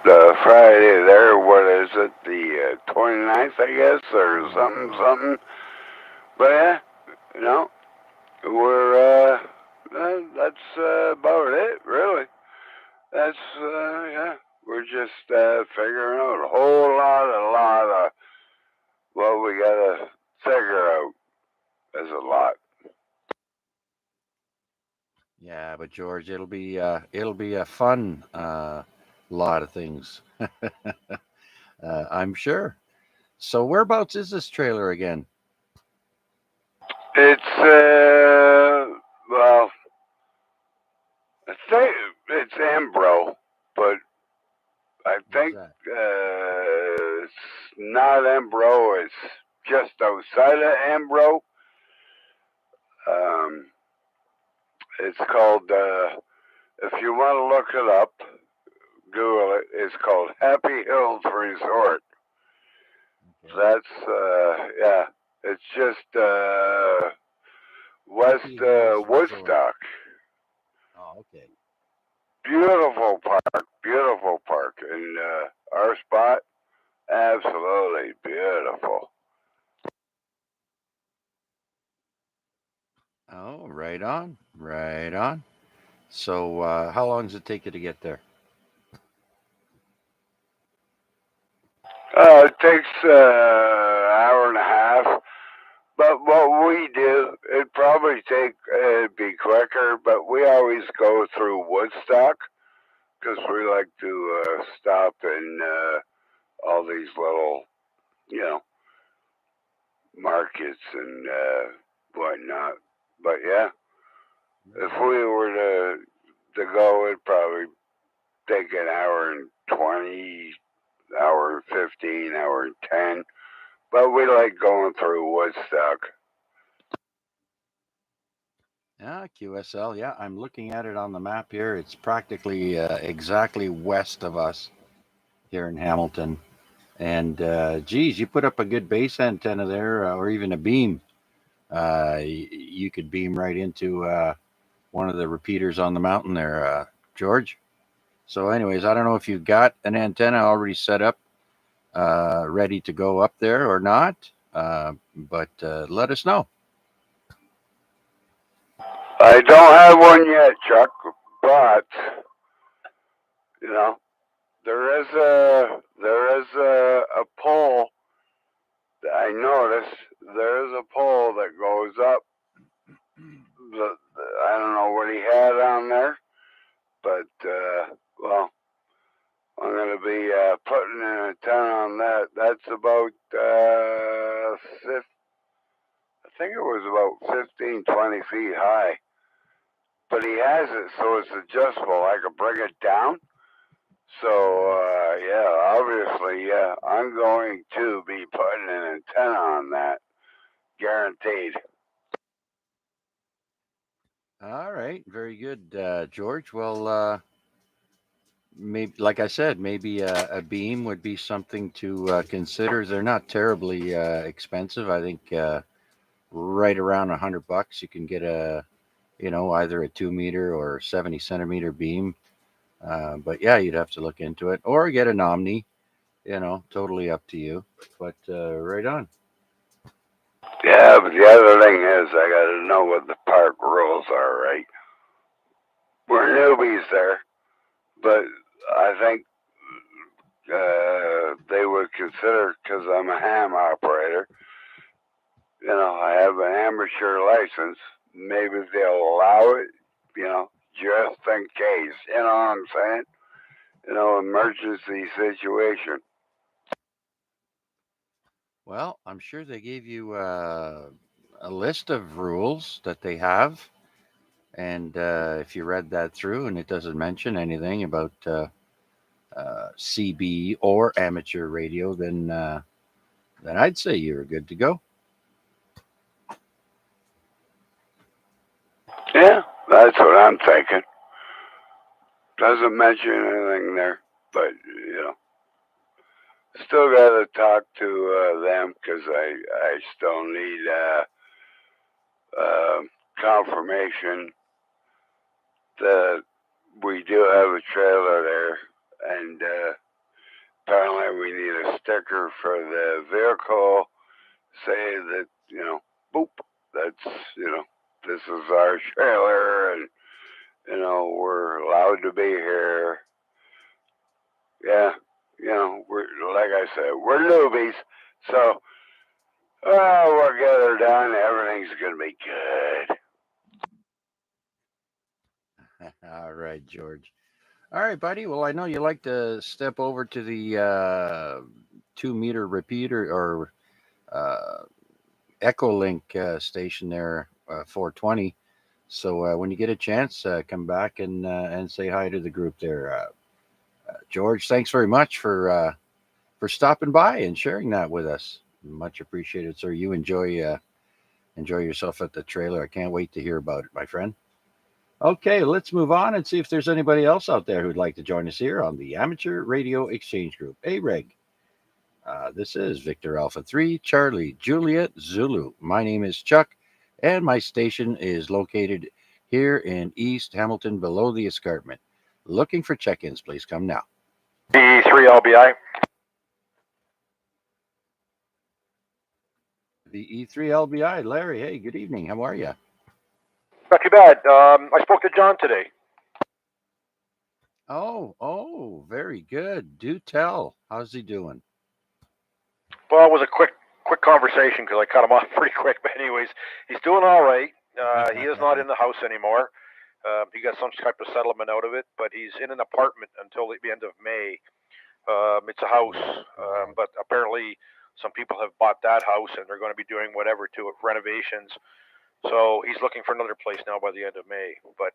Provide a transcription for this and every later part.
Friday there. What is it? The 29th, I guess, or something, something. But yeah, you know, we're that's about it, really. That's yeah. We're just figuring out a lot of what we gotta figure out. There's a lot. Yeah, but George, it'll be a fun lot of things. I'm sure. So whereabouts is this trailer again? It's well, I think it's Ambro, but I Where's think that? it's not Ambro. It's just outside of Ambro. Um, it's called. If you want to look it up, Google it. It's called Happy Hills Resort. Okay. That's yeah. It's just west Happy Hills Resort. Woodstock. Oh, okay. Beautiful park, and our spot, absolutely beautiful. Oh, right on, right on. So how long does it take you to get there? It takes hour and a half, but what we do, it'd probably take it'd be quicker, but we always go through Woodstock because we like to stop in all these little, you know, markets and whatnot. But yeah, if Right on. we were to go, it'd probably take an hour and 20, hour 15, hour and 10. But we like going through Woodstock. Yeah, QSL. Yeah, I'm looking at it on the map here. It's practically exactly west of us here in Hamilton. And geez, you put up a good base antenna there, or even a beam. You could beam right into one of the repeaters on the mountain there, George. So, anyways, I don't know if you got an antenna already set up, ready to go up there or not, but let us know. I don't have one yet, Chuck, but you know there is a pole that I noticed. There is a pole that goes up. I don't know what he had on there, but well, I'm gonna be putting an antenna on that. That's about I think it was about 15, 20 feet high. But he has it so it's adjustable. I could bring it down. So All right. yeah, obviously, yeah, I'm going to be putting an antenna on that, guaranteed. All right. Very good, George. Well, maybe, like I said, maybe a beam would be something to consider. They're not terribly expensive. I think right around $100 you can get a, either a 2 meter or 70 centimeter beam. But yeah, you'd have to look into it or get an Omni. Totally up to you. But right on. Yeah, but the other thing is, I got to know what the park rules are, right? We're newbies there, but I think they would consider because I'm a ham operator. I have an amateur license. Maybe they'll allow it. Just in case. You know what I'm saying? Emergency situation. Well, I'm sure they gave you a list of rules that they have. And if you read that through and it doesn't mention anything about CB or amateur radio, then I'd say you're good to go. Yeah, that's what I'm thinking. Doesn't mention anything there, but still got to talk to them because I still need uh, confirmation that we do have a trailer there, and apparently we need a sticker for the vehicle, say that, boop, that's, this is our trailer and, we're allowed to be here. Yeah, we're, like I said, we're newbies, so, we'll get her done. Everything's going to be good. All right, George. All right, buddy. Well, I know you like to step over to the 2 meter repeater or uh, Echolink station there, 420. So when you get a chance, come back and say hi to the group there. George, thanks very much for stopping by and sharing that with us. Much appreciated, sir. You enjoy yourself at the trailer. I can't wait to hear about it, my friend. Okay, let's move on and see if there's anybody else out there who'd like to join us here on the Amateur Radio Exchange Group, A.R.E.G. This is Victor Alpha 3, Charlie, Juliet, Zulu. My name is Chuck, and my station is located here in East Hamilton below the escarpment. Looking for check-ins, please come now. E3LBI. The E3LBI, Larry. Hey, good evening. How are you? Not too bad. I spoke to John today. Oh, very good. Do tell. How's he doing? Well, it was a quick conversation because I cut him off pretty quick. But anyways, he's doing all right. He is not in the house anymore. He got some type of settlement out of it, but he's in an apartment until the end of May. It's a house, but apparently some people have bought that house and they're going to be doing whatever to it, renovations. So he's looking for another place now by the end of May. But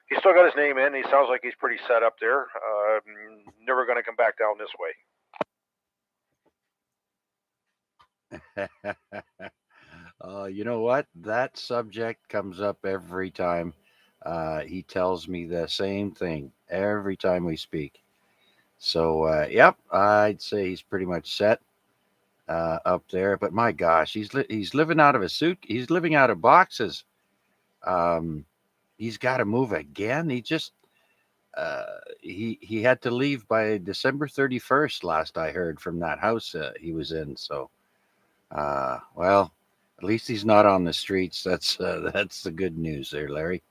he's still got his name in. He sounds like he's pretty set up there. Never going to come back down this way. You know what? That subject comes up every time. He tells me the same thing every time we speak. So, yep, I'd say he's pretty much set up there. But my gosh, he's living out of a suit. He's living out of boxes. Um, he's got to move again. He had to leave by December 31st. Last I heard from that house he was in. So, well, at least he's not on the streets. That's the good news there, Larry.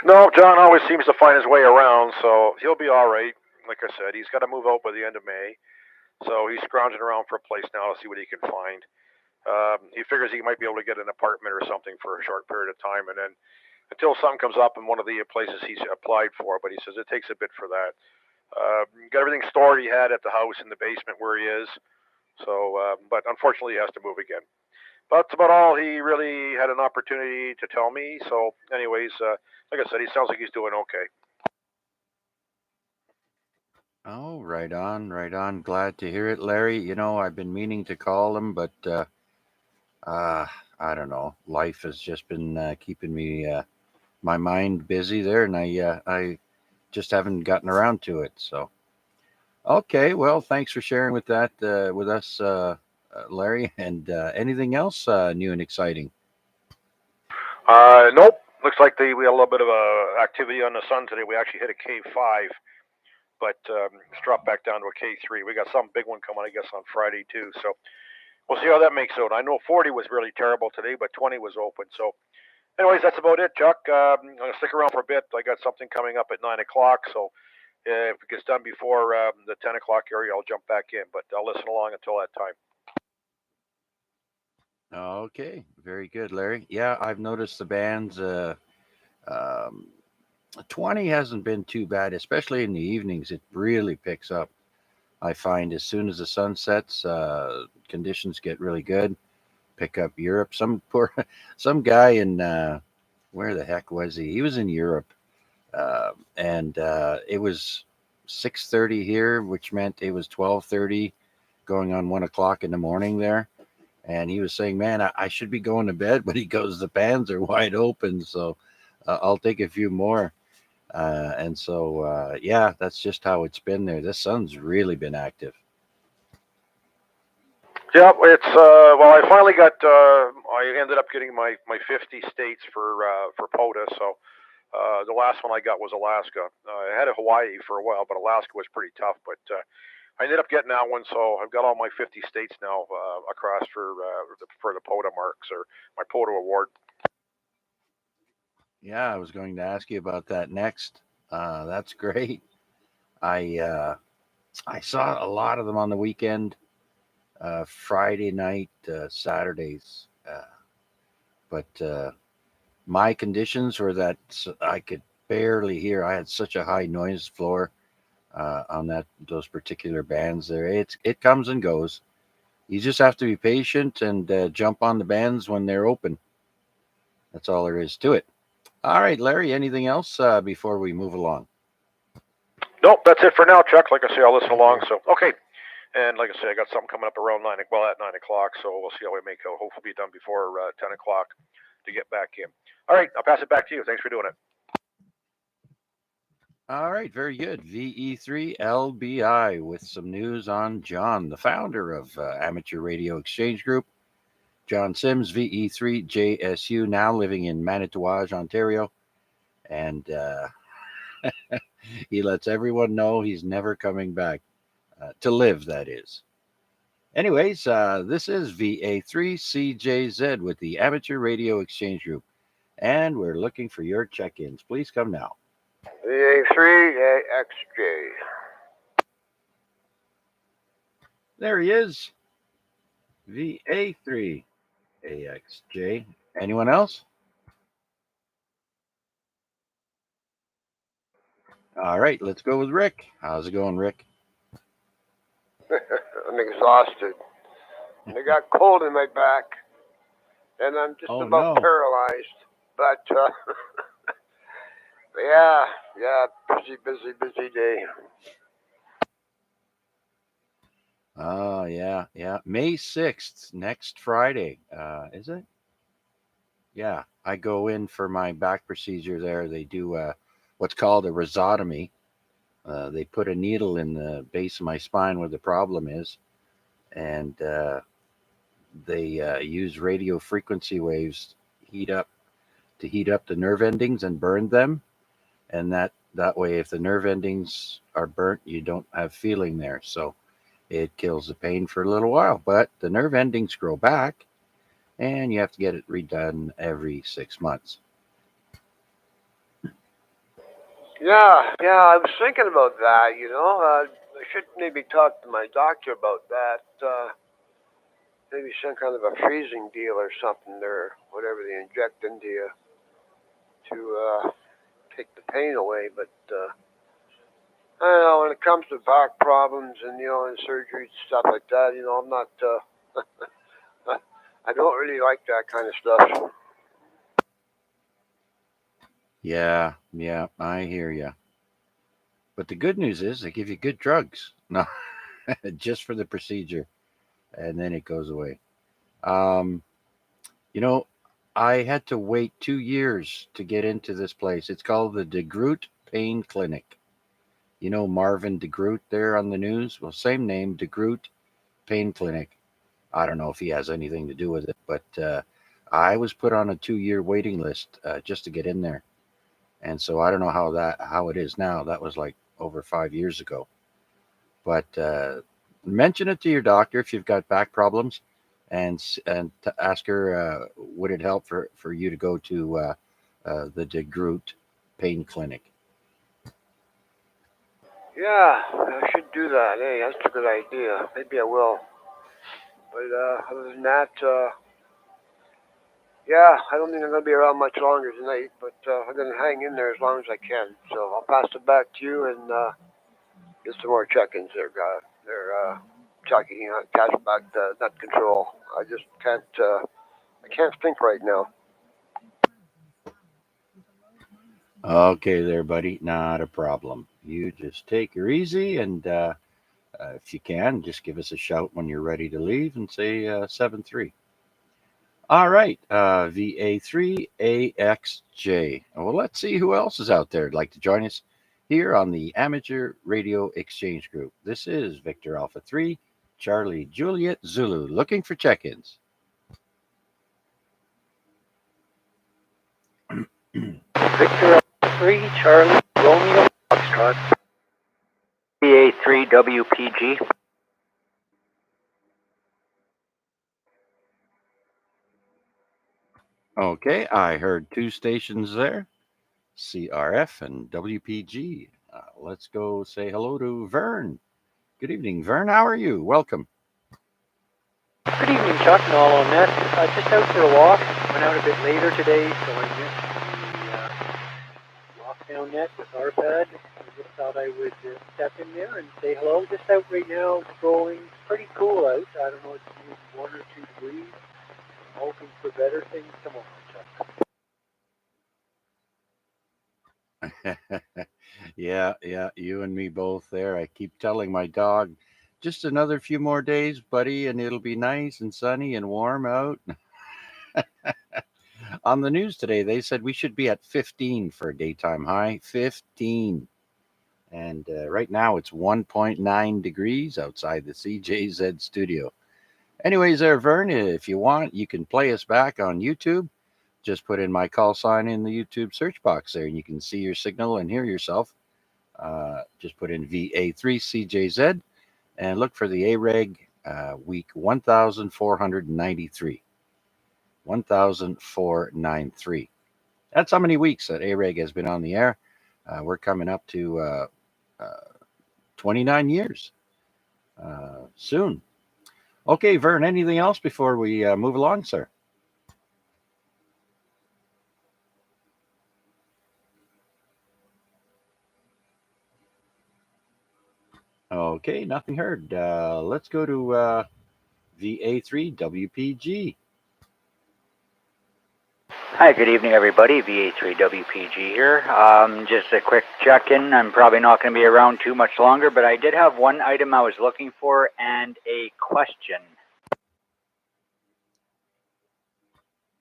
No, John always seems to find his way around, so he'll be all right. Like I said, he's got to move out by the end of May. So he's scrounging around for a place now to see what he can find. He figures he might be able to get an apartment or something for a short period of time, and then until something comes up in one of the places he's applied for. But he says it takes a bit for that. Got everything stored he had at the house in the basement where he is. So, but unfortunately, he has to move again. But that's about all he really had an opportunity to tell me. So, anyways, like I said, he sounds like he's doing okay. Oh, right on, right on. Glad to hear it, Larry. I've been meaning to call him, but uh, I don't know. Life has just been keeping me my mind busy there, and I just haven't gotten around to it. So, okay, well, thanks for sharing with us, Larry. And anything else new and exciting? Nope. Looks like we had a little bit of activity on the sun today. We actually hit a K5, but it's dropped back down to a K3. We got some big one coming, I guess, on Friday too. So we'll see how that makes out. I know 40 was really terrible today, but 20 was open. So, anyways, that's about it, Chuck. I'm gonna stick around for a bit. I got something coming up at 9 o'clock. So if it gets done before the 10 o'clock area, I'll jump back in. But I'll listen along until that time. Okay, very good, Larry. Yeah, I've noticed the bands. Um, 20 hasn't been too bad, especially in the evenings. It really picks up. I find as soon as the sun sets, conditions get really good. Pick up Europe. Some guy in where the heck was he? He was in Europe, and it was 6:30 here, which meant it was 12:30, going on 1 o'clock in the morning there. And he was saying, "Man, I should be going to bed," but he goes, "The pans are wide open, so I'll take a few more." And so, yeah, that's just how it's been there. The sun's really been active. Yeah, it's well, I finally got. I ended up getting my 50 states for POTA, so The last one I got was Alaska. I had a Hawaii for a while, but Alaska was pretty tough. But I ended up getting that one, so I've got all my 50 states now across for the POTA marks or my POTA award. Yeah, I was going to ask you about that next. That's great. I saw a lot of them on the weekend, Friday night, Saturdays. But my conditions were that I could barely hear. I had such a high noise floor on those particular bands there. It comes and goes. You just have to be patient and jump on the bands when they're open. That's all there is to it. All right, Larry, anything else before we move along? Nope, that's it for now, Chuck. Like I say, I'll listen along. So, okay. And like I say, I got something coming up around at 9 o'clock. So we'll see how we make out. Hopefully be done before 10 o'clock to get back in. All right, I'll pass it back to you. Thanks for doing it. All right, very good. VE3LBI with some news on John, the founder of Amateur Radio Exchange Group. John Sims, VE3JSU, now living in Manitouwadge, Ontario. And he lets everyone know he's never coming back to live, that is. Anyways, this is VA3CJZ with the Amateur Radio Exchange Group. And we're looking for your check-ins. Please come now. VA3AXJ. There he is. VA3AXJ. Anyone else? All right, let's go with Rick. How's it going, Rick? I'm exhausted. I got cold in my back, and I'm just about paralyzed. But yeah, busy day. Oh, yeah. May 6th, next Friday, is it? Yeah, I go in for my back procedure there. They do what's called a rhizotomy. They put a needle in the base of my spine where the problem is, and they use radio frequency waves to heat up the nerve endings and burn them. And that way, if the nerve endings are burnt, you don't have feeling there. So it kills the pain for a little while, but the nerve endings grow back, and you have to get it redone every 6 months. Yeah, I was thinking about that, I should maybe talk to my doctor about that. Maybe some kind of a freezing deal or something, or whatever they inject into you to take the pain away. But I don't know, when it comes to back problems and, and surgery and stuff like that, I'm not, I don't really like that kind of stuff. Yeah, I hear you. But the good news is they give you good drugs. No, just for the procedure, and then it goes away. I had to wait 2 years to get into this place. It's called the DeGroote Pain Clinic. You know Marvin DeGroote there on the news? Well, same name, DeGroote Pain Clinic. I don't know if he has anything to do with it, but I was put on a 2-year waiting list just to get in there. And so I don't know how it is now. That was like over 5 years ago. But mention it to your doctor if you've got back problems, and to ask her would it help for you to go to the DeGroote Pain Clinic. Yeah, I should do that. Hey, that's a good idea. Maybe I will. But other than that, yeah, I don't think I'm going to be around much longer tonight, but I'm going to hang in there as long as I can. So I'll pass it back to you and get some more check-ins there, guys. They're checking on cashback nut control. I just can't, I can't think right now. Okay there, buddy. Not a problem. You just take her easy, and if you can, just give us a shout when you're ready to leave and say 7-3. All right, VA3AXJ. Well, let's see who else is out there who'd like to join us here on the Amateur Radio Exchange Group. This is Victor Alpha 3, Charlie Juliet Zulu, looking for check-ins. Victor VA3 Charlie Romeo Foxtrot. VA3 WPG. Okay, I heard two stations there, CRF and WPG. Let's go say hello to Vern. Good evening, Vern. How are you? Welcome. Good evening, Chuck, and all on net. Just out for a walk. Went out a bit later today, so I missed the lockdown net with A.R.E.G. I just thought I would step in there and say hello. Just out right now, scrolling. It's pretty cool out. I don't know, it's maybe 1 or 2 degrees. I'm hoping for better things tomorrow, Chuck. Yeah, you and me both there. I keep telling my dog, just another few more days, buddy, and it'll be nice and sunny and warm out. On the news today, they said we should be at 15 for a daytime high. 15. And right now it's 1.9 degrees outside the CJZ studio. Anyways, there, Vern, if you want, you can play us back on YouTube. Just put in my call sign in the YouTube search box there, and you can see your signal and hear yourself. Just put in VA3CJZ and look for the A.R.E.G week 1493. 1493. That's how many weeks that A.R.E.G has been on the air. We're coming up to 29 years soon. Okay, Vern, anything else before we move along, sir? Okay, nothing heard. Let's go to VA3 WPG. Hi, good evening, everybody. VA3 WPG here. Just a quick check-in. I'm probably not going to be around too much longer, but I did have one item I was looking for and a question.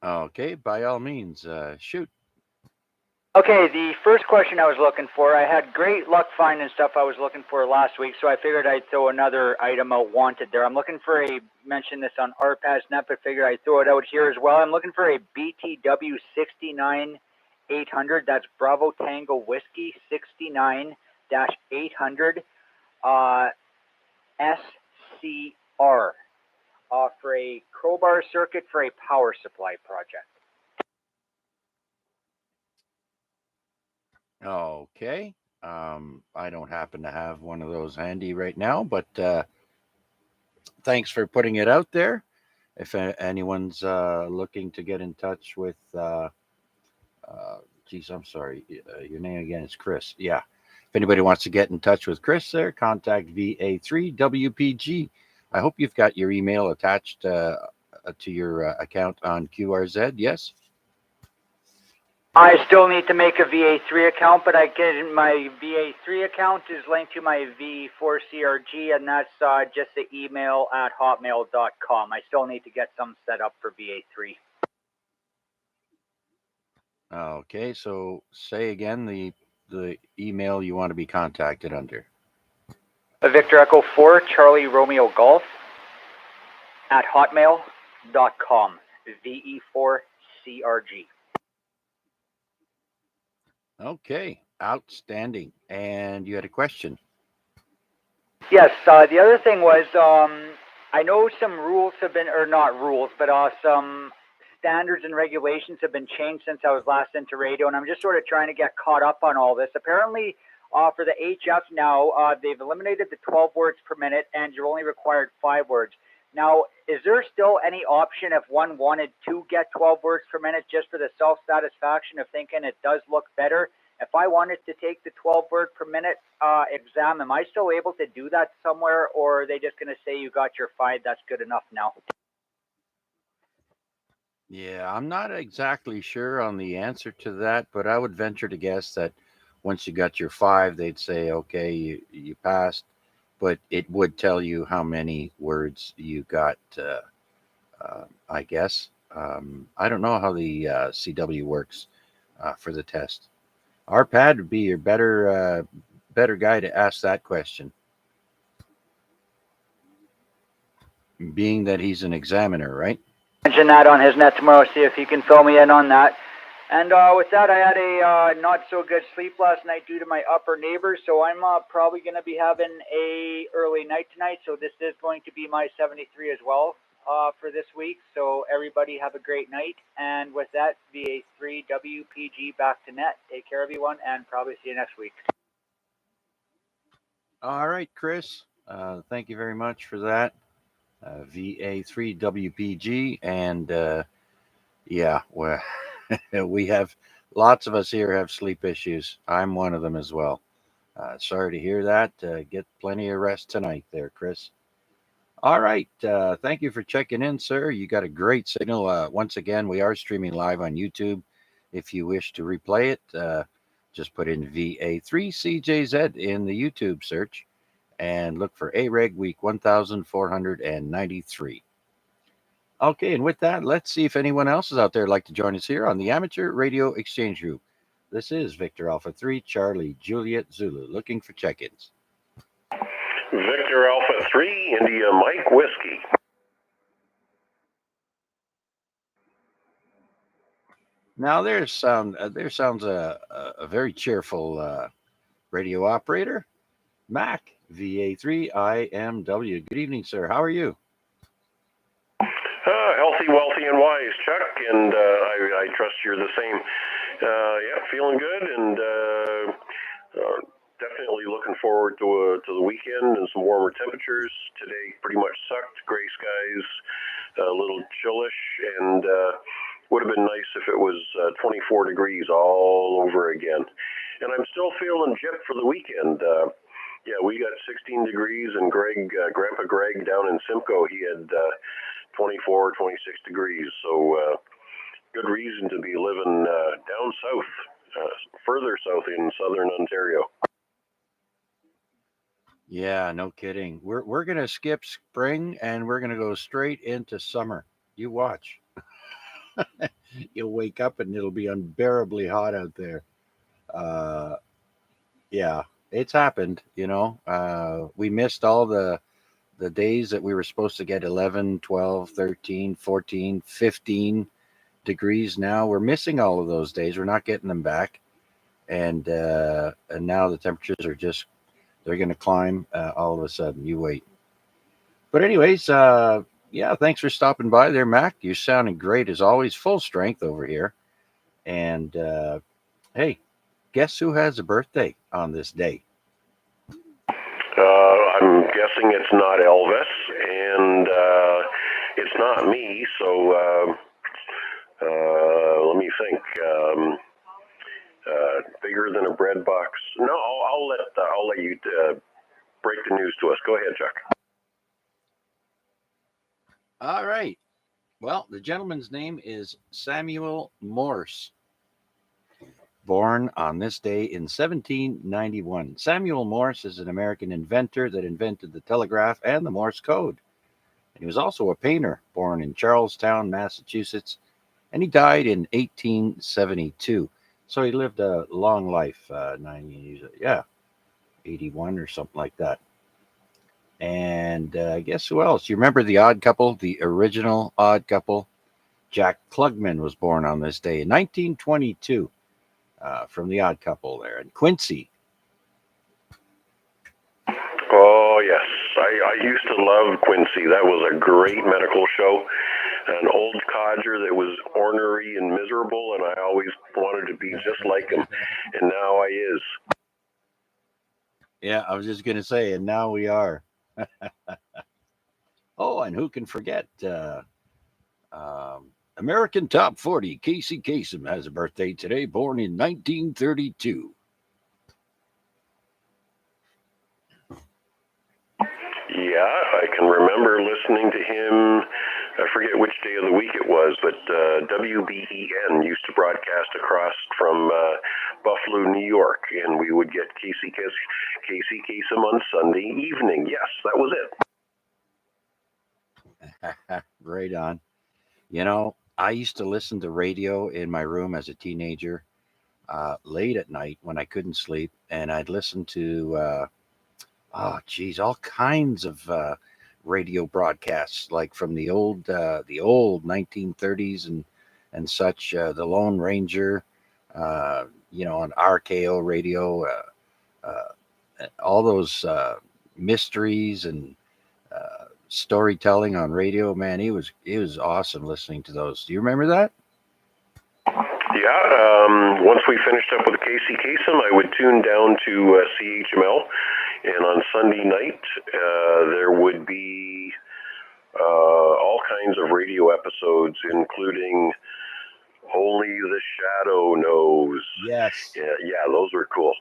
Okay, by all means, shoot. Okay, the first question I was looking for, I had great luck finding stuff I was looking for last week, so I figured I'd throw another item out wanted there. I'm looking for mention this on A.R.E.G Net, but figured I'd throw it out here as well. I'm looking for a BTW 69800, that's Bravo Tango Whiskey 69-800 SCR for a crowbar circuit for a power supply project. Okay. I don't happen to have one of those handy right now, but thanks for putting it out there. If anyone's looking to get in touch with, geez, I'm sorry, your name again is Chris. Yeah. If anybody wants to get in touch with Chris there, contact VA3WPG. I hope you've got your email attached to your account on QRZ. Yes? I still need to make a VA3 account, but I get my VA3 account is linked to my V4CRG, and that's just the email at hotmail.com. I still need to get some set up for VA3. Okay, so say again the email you want to be contacted under. Victor Echo 4 Charlie Romeo Golf at hotmail.com. VE4CRG. Okay, outstanding. And you had a question? Yes, the other thing was, I know some rules have been, or not rules, but some standards and regulations have been changed since I was last into radio, and I'm just sort of trying to get caught up on all this. Apparently, for the HF now, they've eliminated the 12 words per minute, and you're only required 5 words. Now, is there still any option if one wanted to get 12 words per minute just for the self-satisfaction of thinking it does look better? If I wanted to take the 12 word per minute exam, am I still able to do that somewhere, or are they just going to say you got your 5, that's good enough now? Yeah, I'm not exactly sure on the answer to that, but I would venture to guess that once you got your 5, they'd say, okay, you passed, but it would tell you how many words you got, I guess. I don't know how the CW works for the test. R.P.A.D would be your better guy to ask that question, being that he's an examiner, right? Mention that on his net tomorrow, see if he can fill me in on that. And with that, I had a not so good sleep last night due to my upper neighbors, so I'm probably going to be having a early night tonight. So this is going to be my 73 as well for this week. So everybody have a great night. And with that, VA3 WPG back to net. Take care, everyone, and probably see you next week. All right, Chris. Thank you very much for that. VA3 WPG, and yeah, well, we have lots of us here have sleep issues. I'm one of them as well. Sorry to hear that. Get plenty of rest tonight there, Chris. All right. Thank you for checking in, sir. You got a great signal. Once again, we are streaming live on YouTube. If you wish to replay it, just put in VA3CJZ in the YouTube search and look for AREG week 1493. Okay, and with that, let's see if anyone else is out there like to join us here on the Amateur Radio Exchange Group. This is Victor Alpha 3, Charlie Juliet Zulu, looking for check-ins. Victor Alpha 3, India Mike Whiskey. Now there sounds a very cheerful radio operator, Mac VA3IMW. Good evening, sir. How are you? Healthy, wealthy, and wise, Chuck, and I trust you're the same. Yeah, feeling good, and definitely looking forward to the weekend and some warmer temperatures. Today pretty much sucked, gray skies, a little chillish, and would have been nice if it was 24 degrees all over again. And I'm still feeling gypped for the weekend. Yeah, we got 16 degrees, and Grandpa Greg down in Simcoe, he had 24, 26 degrees. So good reason to be living down south, further south in southern Ontario. Yeah, no kidding. We're gonna skip spring and we're gonna go straight into summer. You watch. You'll wake up and it'll be unbearably hot out there. Yeah, it's happened. We missed all the days that we were supposed to get 11, 12, 13, 14, 15 degrees. Now we're missing all of those days. We're not getting them back. And now the temperatures are just, they're going to climb all of a sudden. You wait. But anyways, yeah, thanks for stopping by there, Mac. You're sounding great as always. Full strength over here. And hey, guess who has a birthday on this day? I'm guessing it's not Elvis, and it's not me. So let me think. Bigger than a bread box. No, I'll let you break the news to us. Go ahead, Chuck. All right. Well, the gentleman's name is Samuel Morse. Born on this day in 1791. Samuel Morse is an American inventor that invented the telegraph and the Morse code. And he was also a painter, born in Charlestown, Massachusetts, and he died in 1872. So he lived a long life, 81 or something like that. And guess who else? You remember the Odd Couple, the original Odd Couple? Jack Klugman was born on this day in 1922. From the Odd Couple there. And Quincy. Oh, yes. I used to love Quincy. That was a great medical show. An old codger that was ornery and miserable, and I always wanted to be just like him. And now I is. Yeah, I was just going to say, and now we are. Oh, and who can forget? American Top 40, Casey Kasem has a birthday today, born in 1932. Yeah, I can remember listening to him. I forget which day of the week it was, but WBEN used to broadcast across from Buffalo, New York, and we would get Casey Kasem on Sunday evening. Yes, that was it. Right on. I used to listen to radio in my room as a teenager late at night when I couldn't sleep, and I'd listen to all kinds of radio broadcasts, like from the old 1930s and and such. The Lone Ranger, on RKO radio, all those mysteries and storytelling on radio. Man, it was awesome listening to those. Do you remember that? Yeah, once we finished up with Casey Kasem, I would tune down to CHML, and on Sunday night there would be all kinds of radio episodes, including Only the Shadow Knows. Yes. Yeah, those were cool.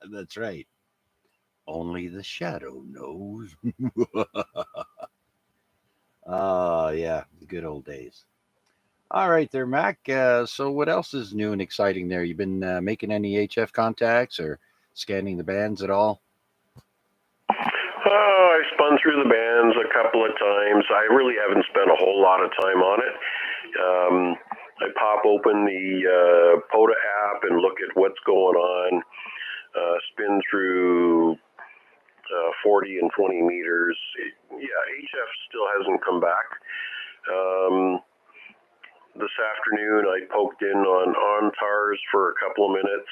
That's right. Only the shadow knows. Oh, yeah, the good old days. All right, there, Mac. So, what else is new and exciting there? You've been making any HF contacts or scanning the bands at all? I spun through the bands a couple of times. I really haven't spent a whole lot of time on it. I pop open the POTA app and look at what's going on, spin through 40 and 20 meters. Yeah, HF still hasn't come back. This afternoon I poked in on TARS for a couple of minutes,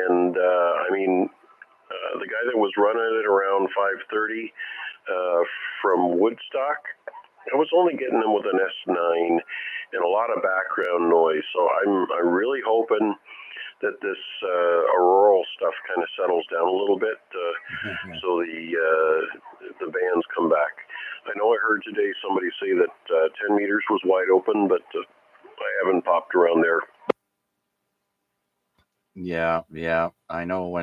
and the guy that was running it around 5:30 from Woodstock, I was only getting him with an S9 and a lot of background noise. So I'm really hoping that this auroral stuff kind of settles down a little bit, so the bands come back. I know I heard today somebody say that 10 meters was wide open, but I haven't popped around there. Yeah. I know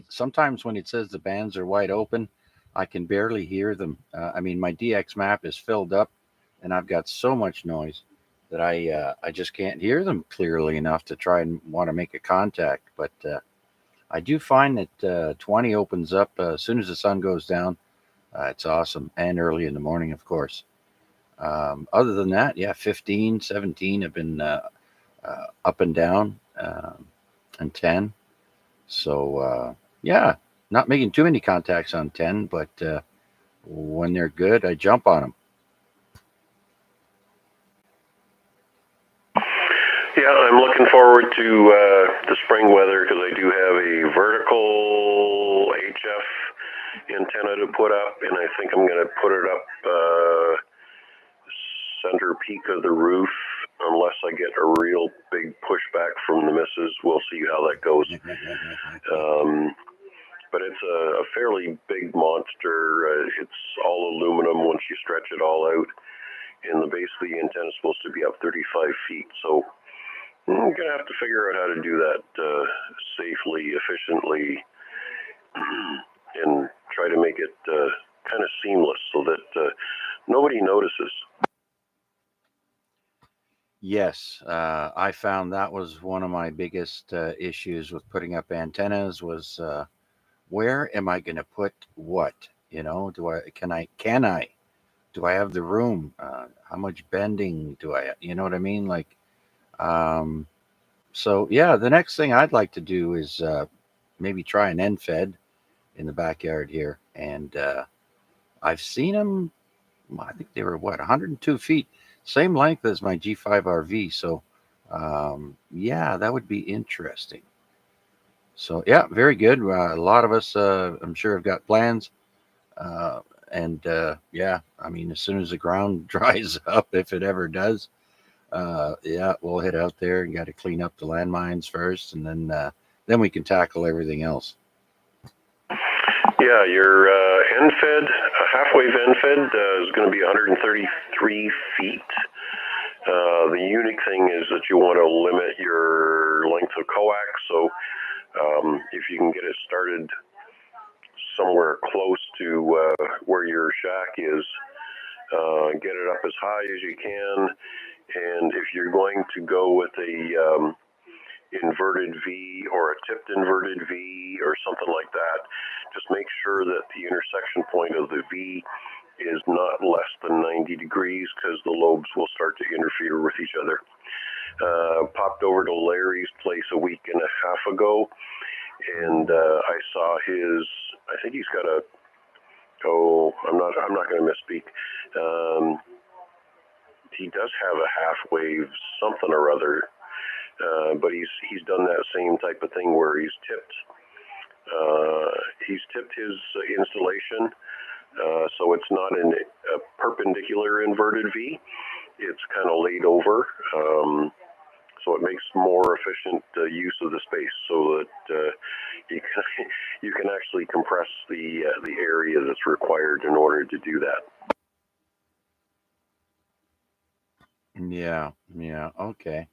sometimes when it says the bands are wide open, I can barely hear them. My DX map is filled up, and I've got so much noise that I just can't hear them clearly enough to try and want to make a contact. But I do find that 20 opens up as soon as the sun goes down. It's awesome, and early in the morning, of course. Other than that, yeah, 15, 17 have been up and down. And 10. So, yeah, not making too many contacts on 10, but when they're good, I jump on them. Yeah, I'm looking forward to the spring weather because I do have a vertical HF antenna to put up, and I think I'm going to put it up center peak of the roof, unless I get a real big pushback from the missus. We'll see how that goes. But it's a fairly big monster. It's all aluminum once you stretch it all out, and the base of the antenna is supposed to be up 35 feet. So I'm going to have to figure out how to do that safely, efficiently, and try to make it kind of seamless so that nobody notices. Yes, I found that was one of my biggest issues with putting up antennas was where am I going to put what? Can I? Do I have the room? How much bending do I? You know what I mean? Like, so yeah. The next thing I'd like to do is maybe try an end fed in the backyard here, and I've seen them. I think they were 102 feet, same length as my G5 RV. So, yeah, that would be interesting. So, yeah, very good. A lot of us, I'm sure, have got plans. Yeah, as soon as the ground dries up, if it ever does, yeah, we'll head out there and got to clean up the landmines first, and then we can tackle everything else. Yeah, your end fed, half-wave end fed is going to be 133 feet. The unique thing is that you want to limit your length of coax, so if you can get it started somewhere close to where your shack is, get it up as high as you can, and if you're going to go with a inverted V or a tipped inverted V or something like that, just make sure that the intersection point of the V is not less than 90 degrees because the lobes will start to interfere with each other. Popped over to Larry's place a week and a half ago, and I saw I think he's got I'm not going to misspeak. he does have a half wave something or other, but he's done that same type of thing where he's tipped his installation, so it's not a perpendicular inverted V. It's kind of laid over, so it makes more efficient use of the space, so that you can actually compress the area that's required in order to do that. Yeah, okay.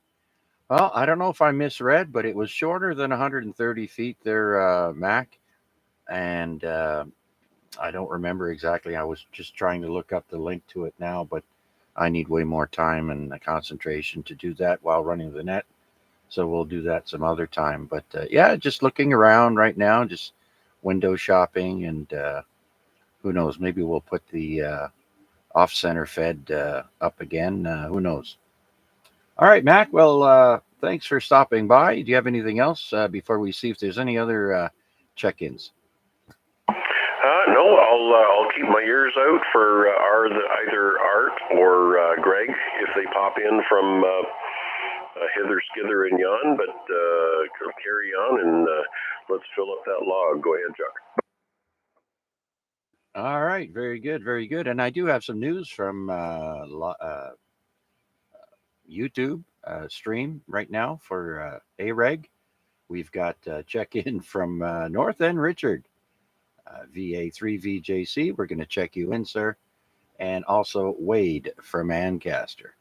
Well, I don't know if I misread, but it was shorter than 130 feet there, Mac. And I don't remember exactly. I was just trying to look up the link to it now, but I need way more time and concentration to do that while running the net. So we'll do that some other time. But yeah, just looking around right now, just window shopping, and who knows? Maybe we'll put the off-center fed up again. Who knows? All right, Mac. Well, thanks for stopping by. Do you have anything else before we see if there's any other check-ins? No, I'll keep my ears out for either Art or Greg if they pop in from hither, skither, and yon. But carry on and let's fill up that log. Go ahead, Chuck. All right, very good, very good. And I do have some news from YouTube stream right now for A.R.E.G. We've got check-in from North End Richard, VA3VJC. We're going to check you in, sir. And also Wade from Ancaster,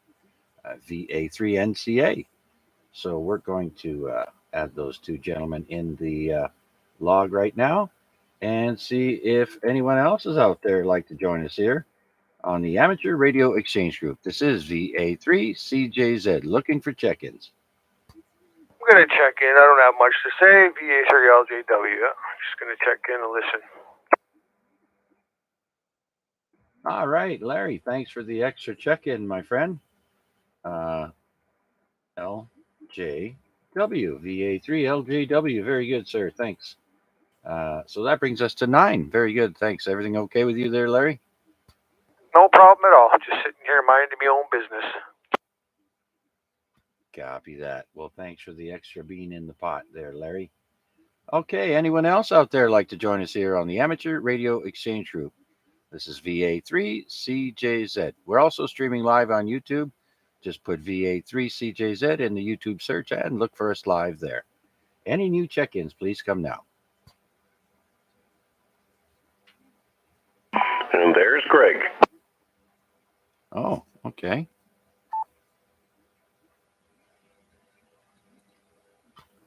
VA3NCA. So we're going to add those two gentlemen in the log right now and see if anyone else is out there like to join us here on the Amateur Radio Exchange Group. This is VA3CJZ, looking for check-ins. I'm going to check in. I don't have much to say. VA3LJW. Just going to check in and listen. All right, Larry, thanks for the extra check-in, my friend. LJW, VA3LJW. Very good, sir. Thanks. So that brings us to 9. Very good. Thanks. Everything okay with you there, Larry? No problem at all. Just sitting here minding my own business. Copy that. Well, thanks for the extra bean in the pot there, Larry. Okay, anyone else out there like to join us here on the Amateur Radio Exchange Group? This is VA3CJZ. We're also streaming live on YouTube. Just put VA3CJZ in the YouTube search and look for us live there. Any new check-ins, please come now. And there's Greg. Oh, okay.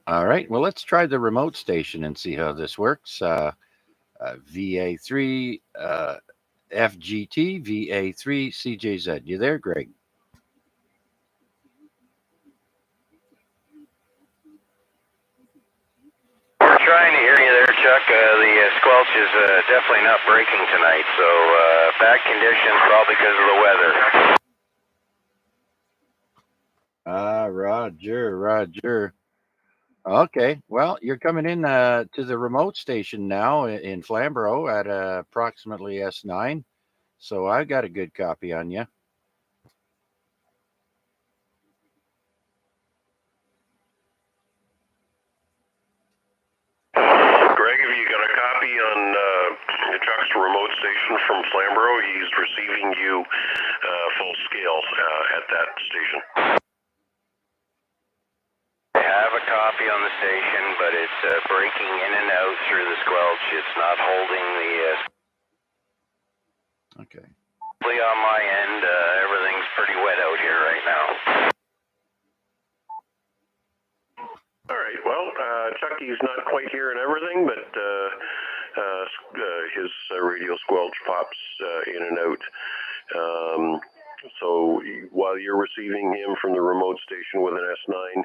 All right. Well, let's try the remote station and see how this works. VA3 FGT, VA3 CJZ. You there, Greg? We're trying to hear you there, Chuck. The squelch is definitely not breaking tonight, so bad conditions, probably because of the weather. Roger. Okay, well, you're coming in to the remote station now in Flamborough at approximately S9, so I've got a good copy on you. Greg, have you got a copy on Chuck's remote station from Flamborough? He's receiving you full scale at that station. I have a copy on the station, but it's breaking in and out through the squelch. It's not holding the... Okay. On my end, everything's pretty wet out here right now. All right, well, Chucky's not quite hearing everything, but his radio squelch pops in and out. So while you're receiving him from the remote station with an S9,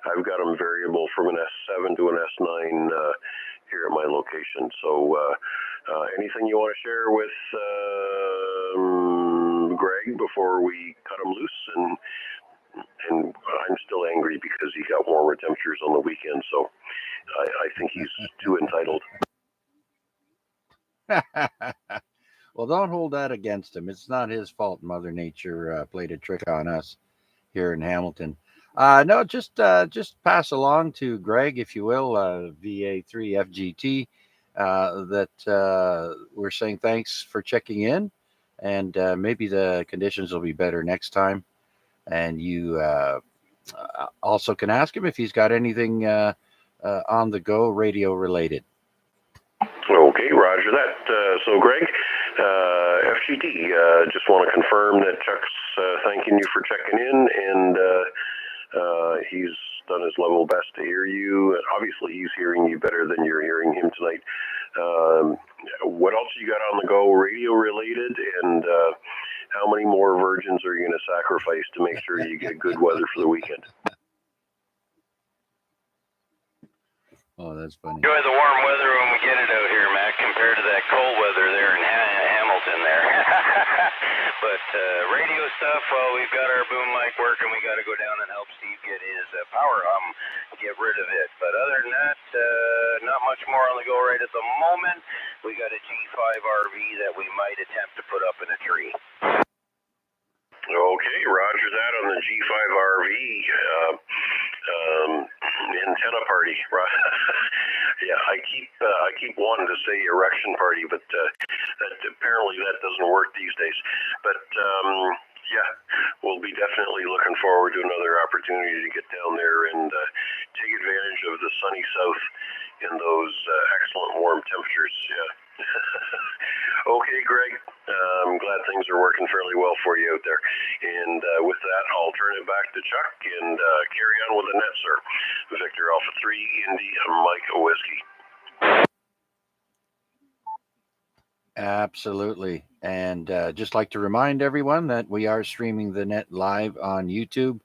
I've got him variable from an S7 to an S9 here at my location. So anything you want to share with Greg before we cut him loose? And I'm still angry because he got warmer temperatures on the weekend, so I think he's too entitled. Well, don't hold that against him. It's not his fault. Mother Nature played a trick on us here in Hamilton. No, just pass along to Greg, if you will, VA3FGT, that we're saying thanks for checking in, and maybe the conditions will be better next time. And you also can ask him if he's got anything on the go radio related. Okay, roger that. So, Greg, FGT, just want to confirm that Chuck's thanking you for checking in, and he's done his level best to hear you. Obviously, he's hearing you better than you're hearing him tonight. What else you got on the go radio related, and how many more virgins are you going to sacrifice to make sure you get good weather for the weekend? Oh, that's funny. Enjoy the warm weather when we get it out here, Mac, compared to that cold weather there in Hamilton there. But radio stuff, well, we've got our boom mic working. We got to go down and help Steve get his power get rid of it. But other than that, not much more on the go right at the moment. We got a G5 RV that we might attempt to put up in a tree. Okay, roger that on the G5 RV. Antenna party. Yeah, I keep wanting to say erection party, but apparently that doesn't work these days. But yeah, we'll be definitely looking forward to another opportunity to get down there and take advantage of the sunny south in those excellent warm temperatures. Yeah. Okay, Greg. I'm glad things are working fairly well for you out there. And with that, I'll turn it back to Chuck and carry on with the net, sir. Victor Alpha 3, Indy, Mike Whiskey. Absolutely. And just like to remind everyone that we are streaming the net live on YouTube.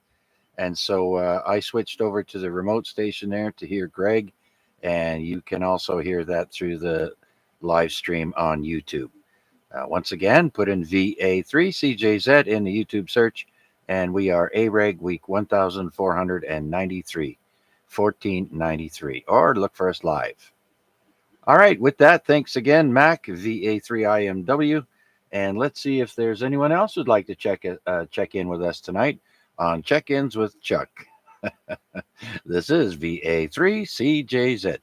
And so I switched over to the remote station there to hear Greg. And you can also hear that through the live stream on YouTube. Once again, put in VA3CJZ in the YouTube search. And we are AREG week 1493, 1493. Or look for us live. All right, with that, thanks again, Mac, VA3IMW. And let's see if there's anyone else who'd like to check in with us tonight on Check-ins with Chuck. This is VA3CJZ.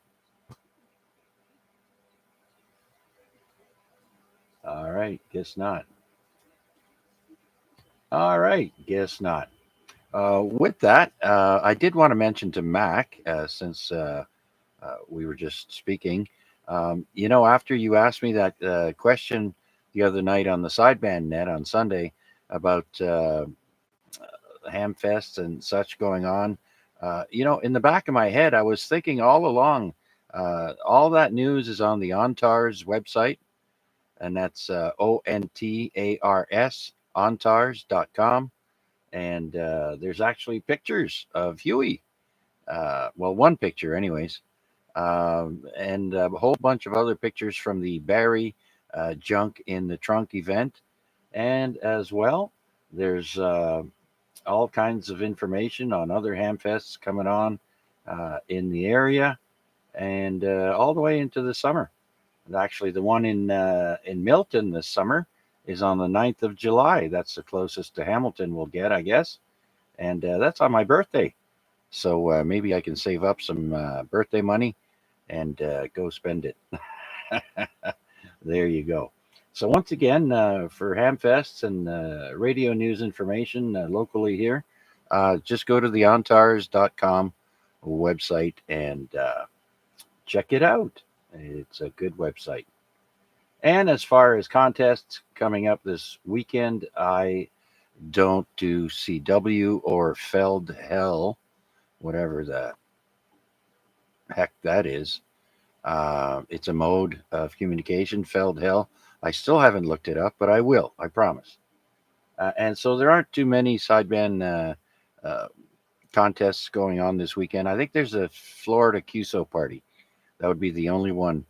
All right, guess not. All right, guess not. With that, I did want to mention to Mac, since we were just speaking, after you asked me that question the other night on the sideband net on Sunday about Hamfests and such going on, in the back of my head, I was thinking all along, all that news is on the ONTARS website, and that's ONTARS, ontars.com. And there's actually pictures of Huey. Well, one picture, anyways. And a whole bunch of other pictures from the Barrie Junk in the Trunk event. And as well, there's all kinds of information on other Hamfests coming on in the area and all the way into the summer. And actually, the one in Milton this summer is on the 9th of July. That's the closest to Hamilton we'll get, I guess. And that's on my birthday. So maybe I can save up some birthday money and go spend it. There you go. So once again, for Hamfests and radio news information locally here, just go to the ontars.com website and check it out. It's a good website. And as far as contests coming up this weekend, I don't do CW or Feld Hell, whatever the heck that is. It's a mode of communication, Feld Hell. I still haven't looked it up, but I will, I promise. And so there aren't too many sideband contests going on this weekend. I think there's a Florida QSO party. That would be the only one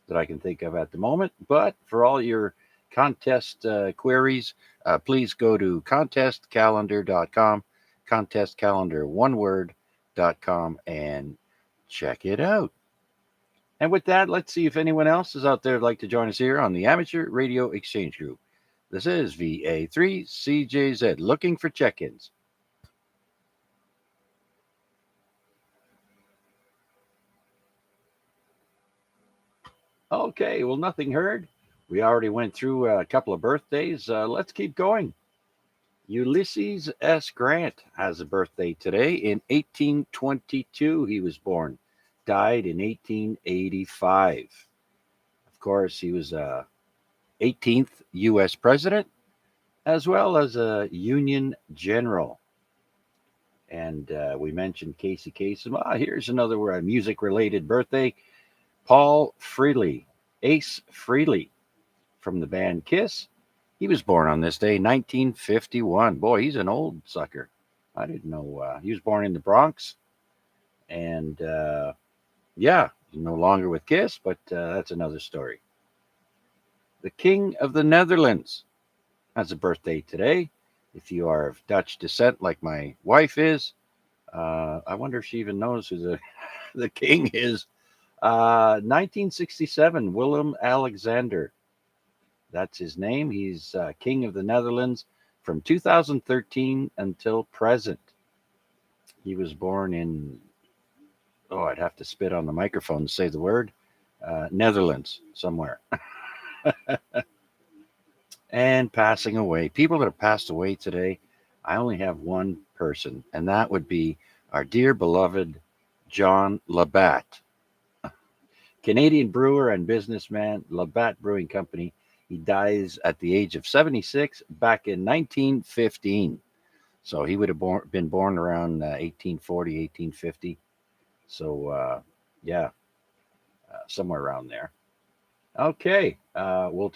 that I can think of at the moment. But for all your contest queries, please go to contestcalendar.com, contestcalendar, one word.com, and check it out. And with that, let's see if anyone else is out there who'd like to join us here on the Amateur Radio Exchange Group. This is VA3CJZ, looking for check-ins. Okay, well, nothing heard. We already went through a couple of birthdays. Let's keep going. Ulysses S. Grant has a birthday today. In 1822, he was born. Died in 1885. Of course, he was 18th U.S. president, as well as a Union general. And we mentioned Casey Kasem. Here's another music-related birthday. Paul Frehley, Ace Frehley, from the band Kiss. He was born on this day, 1951. Boy, he's an old sucker. I didn't know. He was born in the Bronx. And yeah, he's no longer with Kiss, but that's another story. The King of the Netherlands has a birthday today. If you are of Dutch descent, like my wife is, I wonder if she even knows who the king is. 1967, Willem-Alexander. That's his name. He's King of the Netherlands from 2013 until present. He was born in, I'd have to spit on the microphone to say the word, Netherlands, somewhere. And passing away. People that have passed away today, I only have one person, and that would be our dear beloved John Labatt. Canadian brewer and businessman, Labatt Brewing Company. He dies at the age of 76 back in 1915. So he would have been born around 1840, 1850. So, somewhere around there. Okay, we'll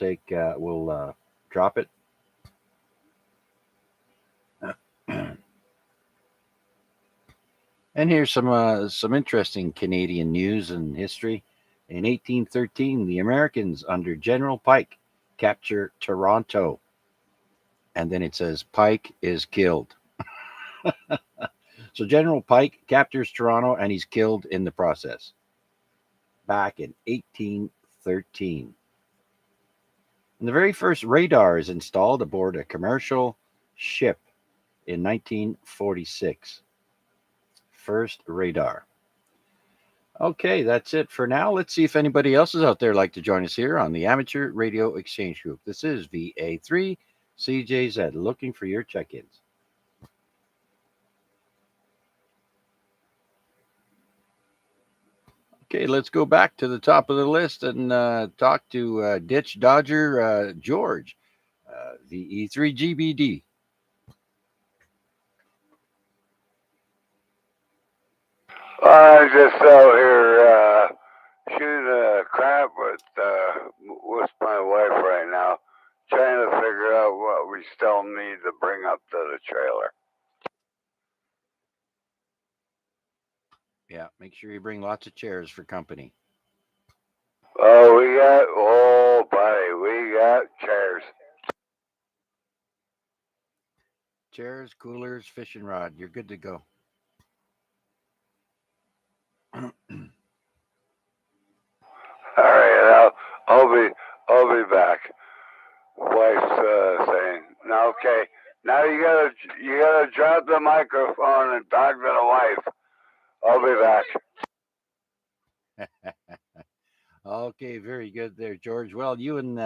drop it. And here's some interesting Canadian news and history. In 1813, the Americans under General Pike capture Toronto. And then it says Pike is killed. So General Pike captures Toronto and he's killed in the process. Back in 1813. And the very first radar is installed aboard a commercial ship in 1946. First radar. Okay, that's it for now. Let's see if anybody else is out there like to join us here on the Amateur Radio Exchange Group. This is VA3CJZ, looking for your check-ins. Okay, let's go back to the top of the list and talk to Ditch Dodger George, VE3GBD. I'm just out here shooting a crap with my wife right now, trying to figure out what we still need to bring up to the trailer. Yeah, make sure you bring lots of chairs for company. Buddy, we got chairs. Chairs, coolers, fishing rod. You're good to go. All right, I'll be back. Wife's saying, "Now, okay, now you gotta drop the microphone and talk to the wife." I'll be back. Okay, very good there, George. Well, you and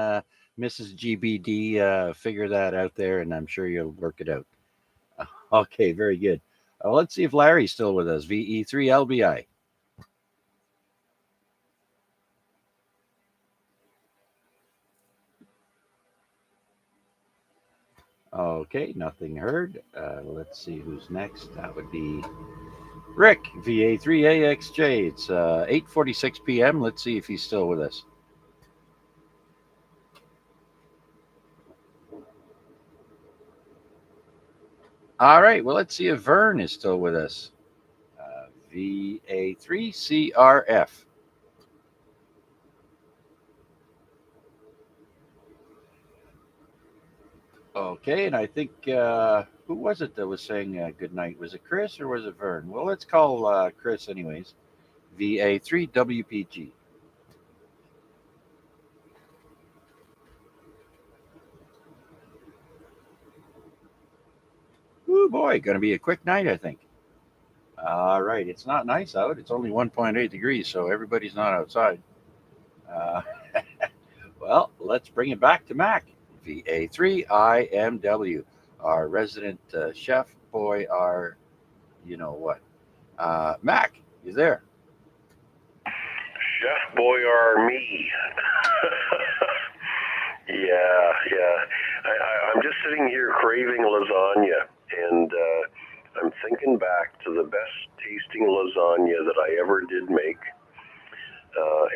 Mrs. GBD figure that out there, and I'm sure you'll work it out. Okay, very good. Let's see if Larry's still with us. VE3LBI. Okay, nothing heard. Let's see who's next. That would be Rick, VA3AXJ. It's 8:46 p.m. Let's see if he's still with us. All right, well, let's see if Vern is still with us. VA3CRF. Okay, and I think, who was it that was saying good night? Was it Chris or was it Vern? Well, let's call Chris anyways. VA3WPG. boy, going to be a quick night, I think. All right, it's not nice out. It's only 1.8 degrees, so everybody's not outside. Uh, well, let's bring it back to Mac. VA3IMW, our resident chef boy, our you know what. Mac, you there? Chef Boyar me. Yeah. I'm just sitting here craving lasagna, and I'm thinking back to the best tasting lasagna that I ever did make.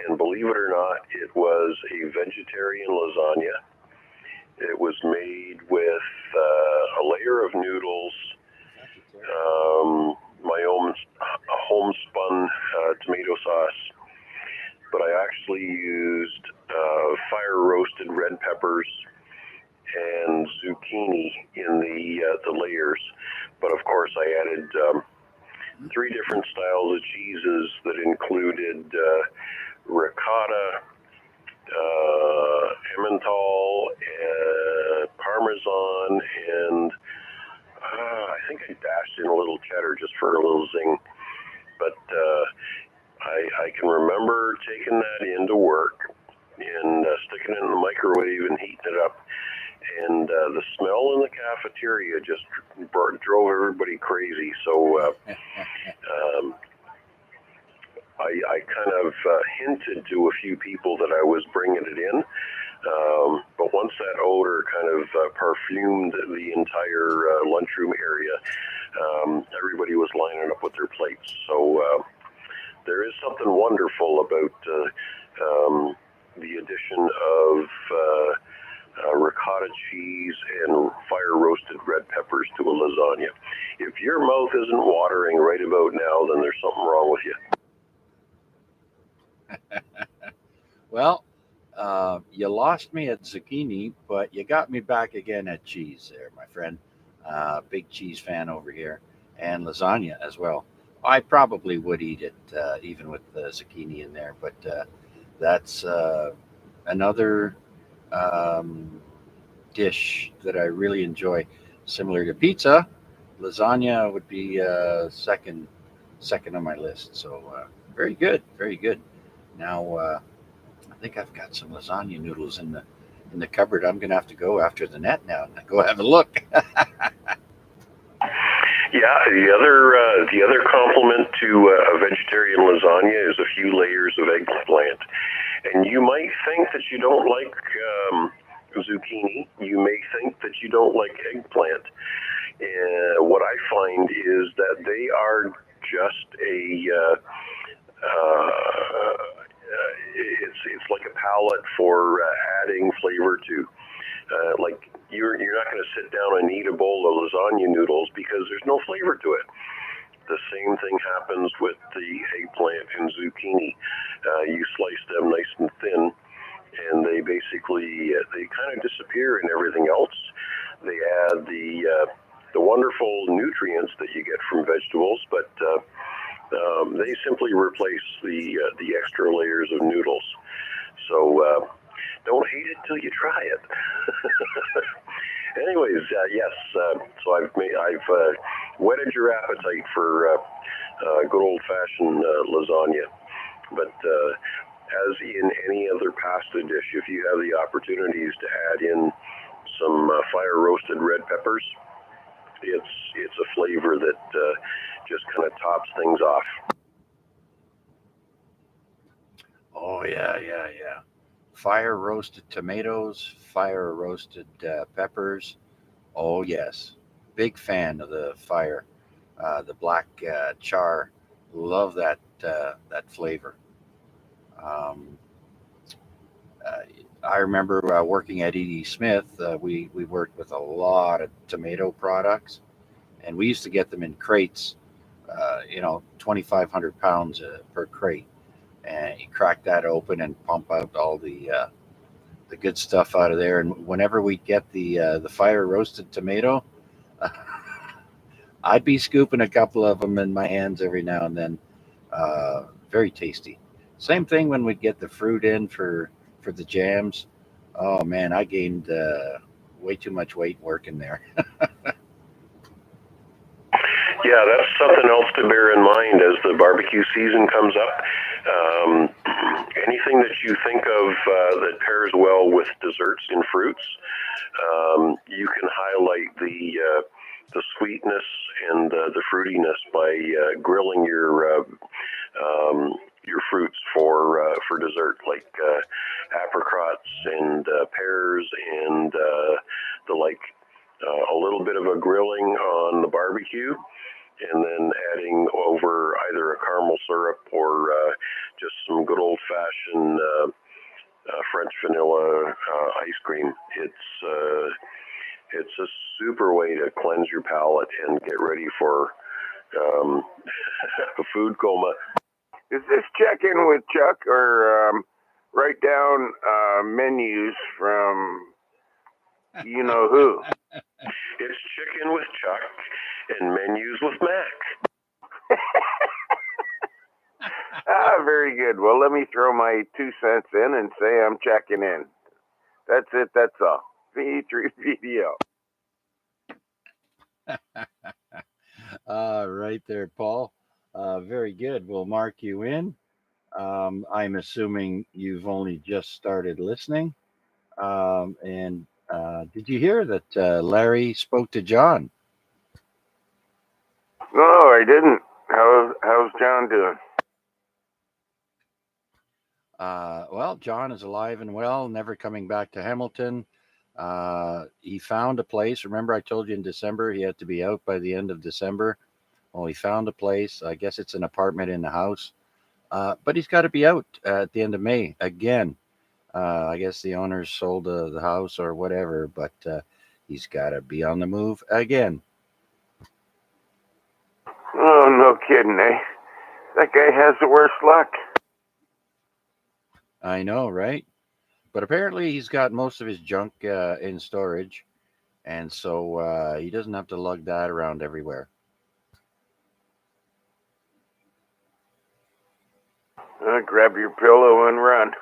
And believe it or not, it was a vegetarian lasagna. It was made with a layer of noodles, my own homespun tomato sauce, but I actually used fire roasted red peppers and zucchini in the layers. But of course, I added 3 different styles of cheeses that included ricotta, Emmental, Parmesan, and I think I dashed in a little cheddar just for a little zing. But I can remember taking that into work and sticking it in the microwave and heating it up. And the smell in the cafeteria just drove everybody crazy. So I kind of hinted to a few people that I was bringing it in. But once that odor kind of perfumed the entire lunchroom area, everybody was lining up with their plates. So there is something wonderful about the addition of ricotta cheese and fire roasted red peppers to a lasagna. If your mouth isn't watering right about now, then there's something wrong with you. Well, you lost me at zucchini, but you got me back again at cheese there, my friend. Big cheese fan over here, and lasagna as well. I probably would eat it even with the zucchini in there, but that's another dish that I really enjoy. Similar to pizza, lasagna would be second on my list. So very good, very good. Now I think I've got some lasagna noodles in the cupboard. I'm gonna have to go after the net now and go have a look. Yeah, the other complement to a vegetarian lasagna is a few layers of eggplant. And you might think that you don't like zucchini. You may think that you don't like eggplant. What I find is that they are just it's like a palette for adding flavor to. Like you're not going to sit down and eat a bowl of lasagna noodles because there's no flavor to it. The same thing happens with the eggplant and zucchini. You slice them nice and thin, and they basically they kind of disappear in everything else. They add the wonderful nutrients that you get from vegetables, but they simply replace the extra layers of noodles. So don't hate it till you try it. Anyways, yes. So I've whetted your appetite for good old-fashioned lasagna. But as in any other pasta dish, if you have the opportunities to add in some fire-roasted red peppers, it's a flavor that just kind of tops things off. Oh yeah. Fire roasted tomatoes, fire roasted peppers. Oh yes, big fan of the fire, the black char. Love that flavor. Um, I remember working at E.D. Smith. We worked with a lot of tomato products, and we used to get them in crates. 2,500 pounds per crate, and you crack that open and pump out all the good stuff out of there. And whenever we get the fire roasted tomato, I'd be scooping a couple of them in my hands every now and then. Very tasty. Same thing when we get the fruit in for the jams. Oh man, I gained way too much weight working there. Yeah, that's something else to bear in mind as the barbecue season comes up. Anything that you think of that pairs well with desserts and fruits, you can highlight the sweetness and the fruitiness by grilling your fruits for dessert, like apricots and pears and the like. A little bit of a grilling on the barbecue, and then adding over either a caramel syrup or just some good old-fashioned French vanilla ice cream. It's a super way to cleanse your palate and get ready for a food coma. Is this check-in with Chuck, or write down menus from you know who? It's Chicken with Chuck and Menus with Mac. Very good. Well, let me throw my 2 cents in and say I'm checking in. That's it. That's all. V3 video. Right there, Paul. Very good. We'll mark you in. I'm assuming you've only just started listening. And did you hear that Larry spoke to John? No, I didn't. How's John doing? Well, John is alive and well, never coming back to Hamilton. He found a place. Remember, I told you in December he had to be out by the end of December. Well, he found a place. I guess it's an apartment in the house. But he's got to be out at the end of May again. I guess the owners sold the house or whatever, but he's got to be on the move again. Oh, no kidding, eh? That guy has the worst luck. I know, right? But apparently he's got most of his junk in storage, and so he doesn't have to lug that around everywhere. Grab your pillow and run.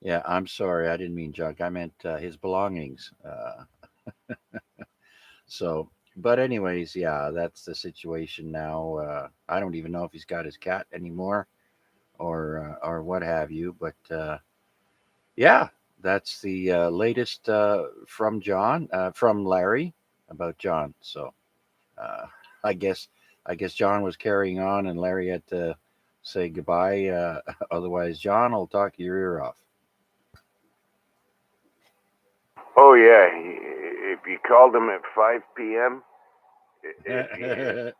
Yeah, I'm sorry. I didn't mean junk. I meant his belongings. But anyways, yeah, that's the situation now. I don't even know if he's got his cat anymore or what have you. But yeah, that's the latest from Larry about John. So uh, I guess John was carrying on, and Larry had to say goodbye. Otherwise, John will talk your ear off. Oh, yeah. If you called him at 5 p.m., you're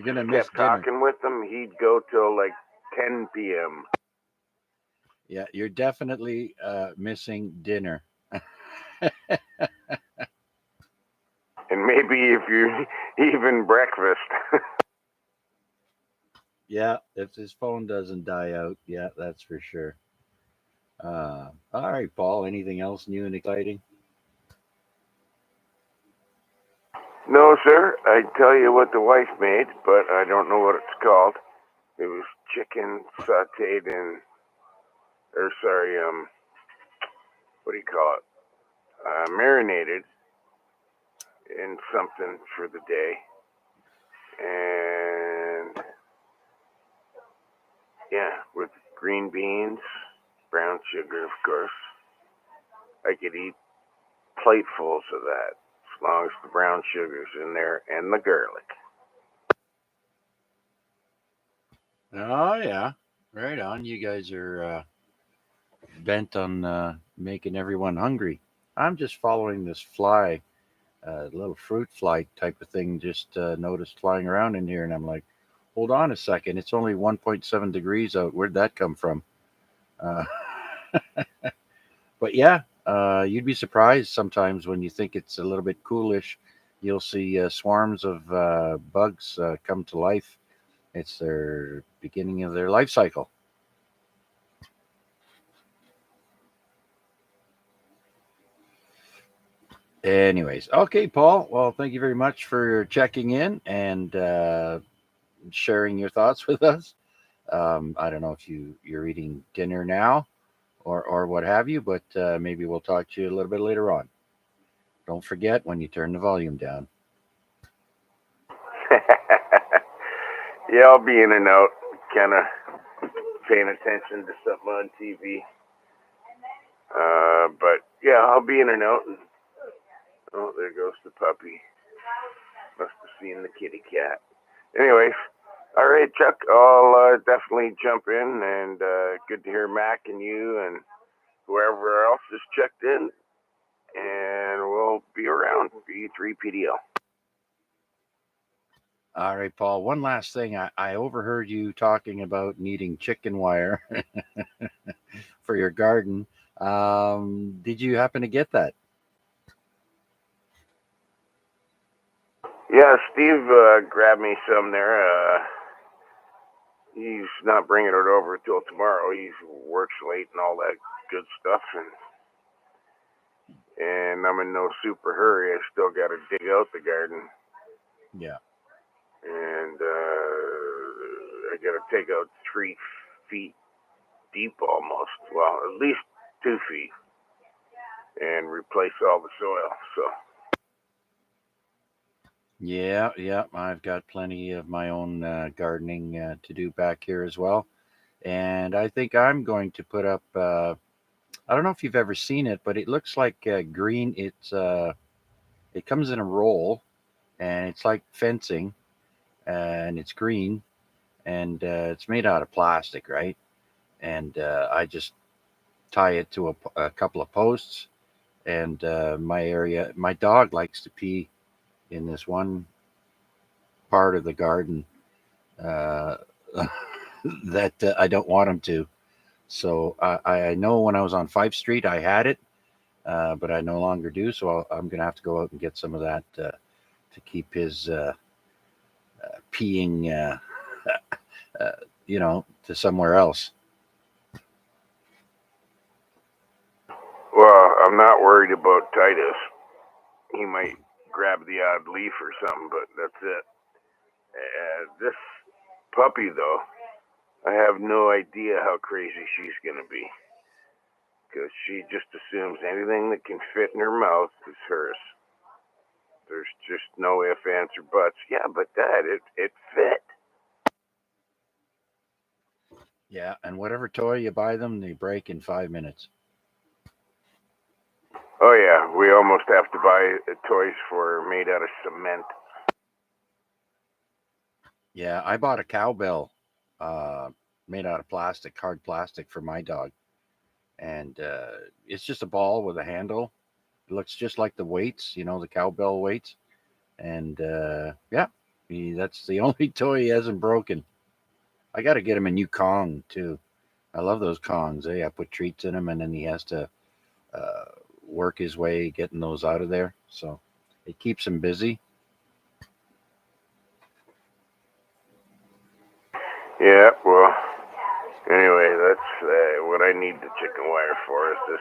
going to miss kept dinner. talking with him, he'd go till like 10 p.m. Yeah, you're definitely missing dinner. And maybe if you even breakfast. Yeah, if his phone doesn't die out, yeah, that's for sure. All right, Paul, anything else new and exciting? No, sir. I'd tell you what the wife made, but I don't know what it's called. It was chicken sauteed in, what do you call it? Marinated in something for the day. And yeah, with green beans, brown sugar, of course. I could eat platefuls of that as long as the brown sugar's in there and the garlic. Oh, yeah. Right on. You guys are bent on making everyone hungry. I'm just following this fly, little fruit fly type of thing, just noticed flying around in here. And I'm like, hold on a second. It's only 1.7 degrees out. Where'd that come from? Uh, but yeah, you'd be surprised sometimes when you think it's a little bit coolish. You'll see swarms of bugs come to life. It's their beginning of their life cycle. Anyways, okay, Paul. Well, thank you very much for checking in and sharing your thoughts with us. I don't know if you're eating dinner now or what have you, but maybe we'll talk to you a little bit later on. Don't forget when you turn the volume down. Yeah, I'll be in and out, kind of paying attention to something on TV. But yeah, I'll be in and out. And, oh, there goes the puppy. Must have seen the kitty cat. Anyway, all right, Chuck, I'll definitely jump in, and good to hear Mac and you and whoever else has checked in, and we'll be around. B3PDL. All right, Paul. One last thing. I overheard you talking about needing chicken wire for your garden. Did you happen to get that? Yeah, Steve grabbed me some there. He's not bringing it over till tomorrow. He works late and all that good stuff, and I'm in no super hurry. I still got to dig out the garden. Yeah. And I got to take out 3 feet deep almost. Well, at least 2 feet. And replace all the soil. So. Yeah. I've got plenty of my own gardening to do back here as well. And I think I'm going to put up, I don't know if you've ever seen it, but it looks like green. It comes in a roll, and it's like fencing, and it's green, and it's made out of plastic, right? And I just tie it to a couple of posts, and my dog likes to pee in this one part of the garden uh, that I don't want him to. So I know when I was on 5th Street, I had it, but I no longer do. So I'm going to have to go out and get some of that to keep his peeing, to somewhere else. Well, I'm not worried about Titus. He might grab the odd leaf or something, but that's it. This puppy, though, I have no idea how crazy she's going to be. Because she just assumes anything that can fit in her mouth is hers. There's just no ifs, ands, or buts. Yeah, but Dad, it fit. Yeah, and whatever toy you buy them, they break in 5 minutes. Oh yeah, we almost have to buy toys for made out of cement. Yeah, I bought a cowbell made out of plastic, hard plastic for my dog. And it's just a ball with a handle. It looks just like the weights, the cowbell weights. And yeah, that's the only toy he hasn't broken. I got to get him a new Kong too. I love those Kongs. I put treats in him, and then he has to uh, work his way getting those out of there. So it keeps him busy. Yeah, well, anyway, that's what I need the chicken wire for is this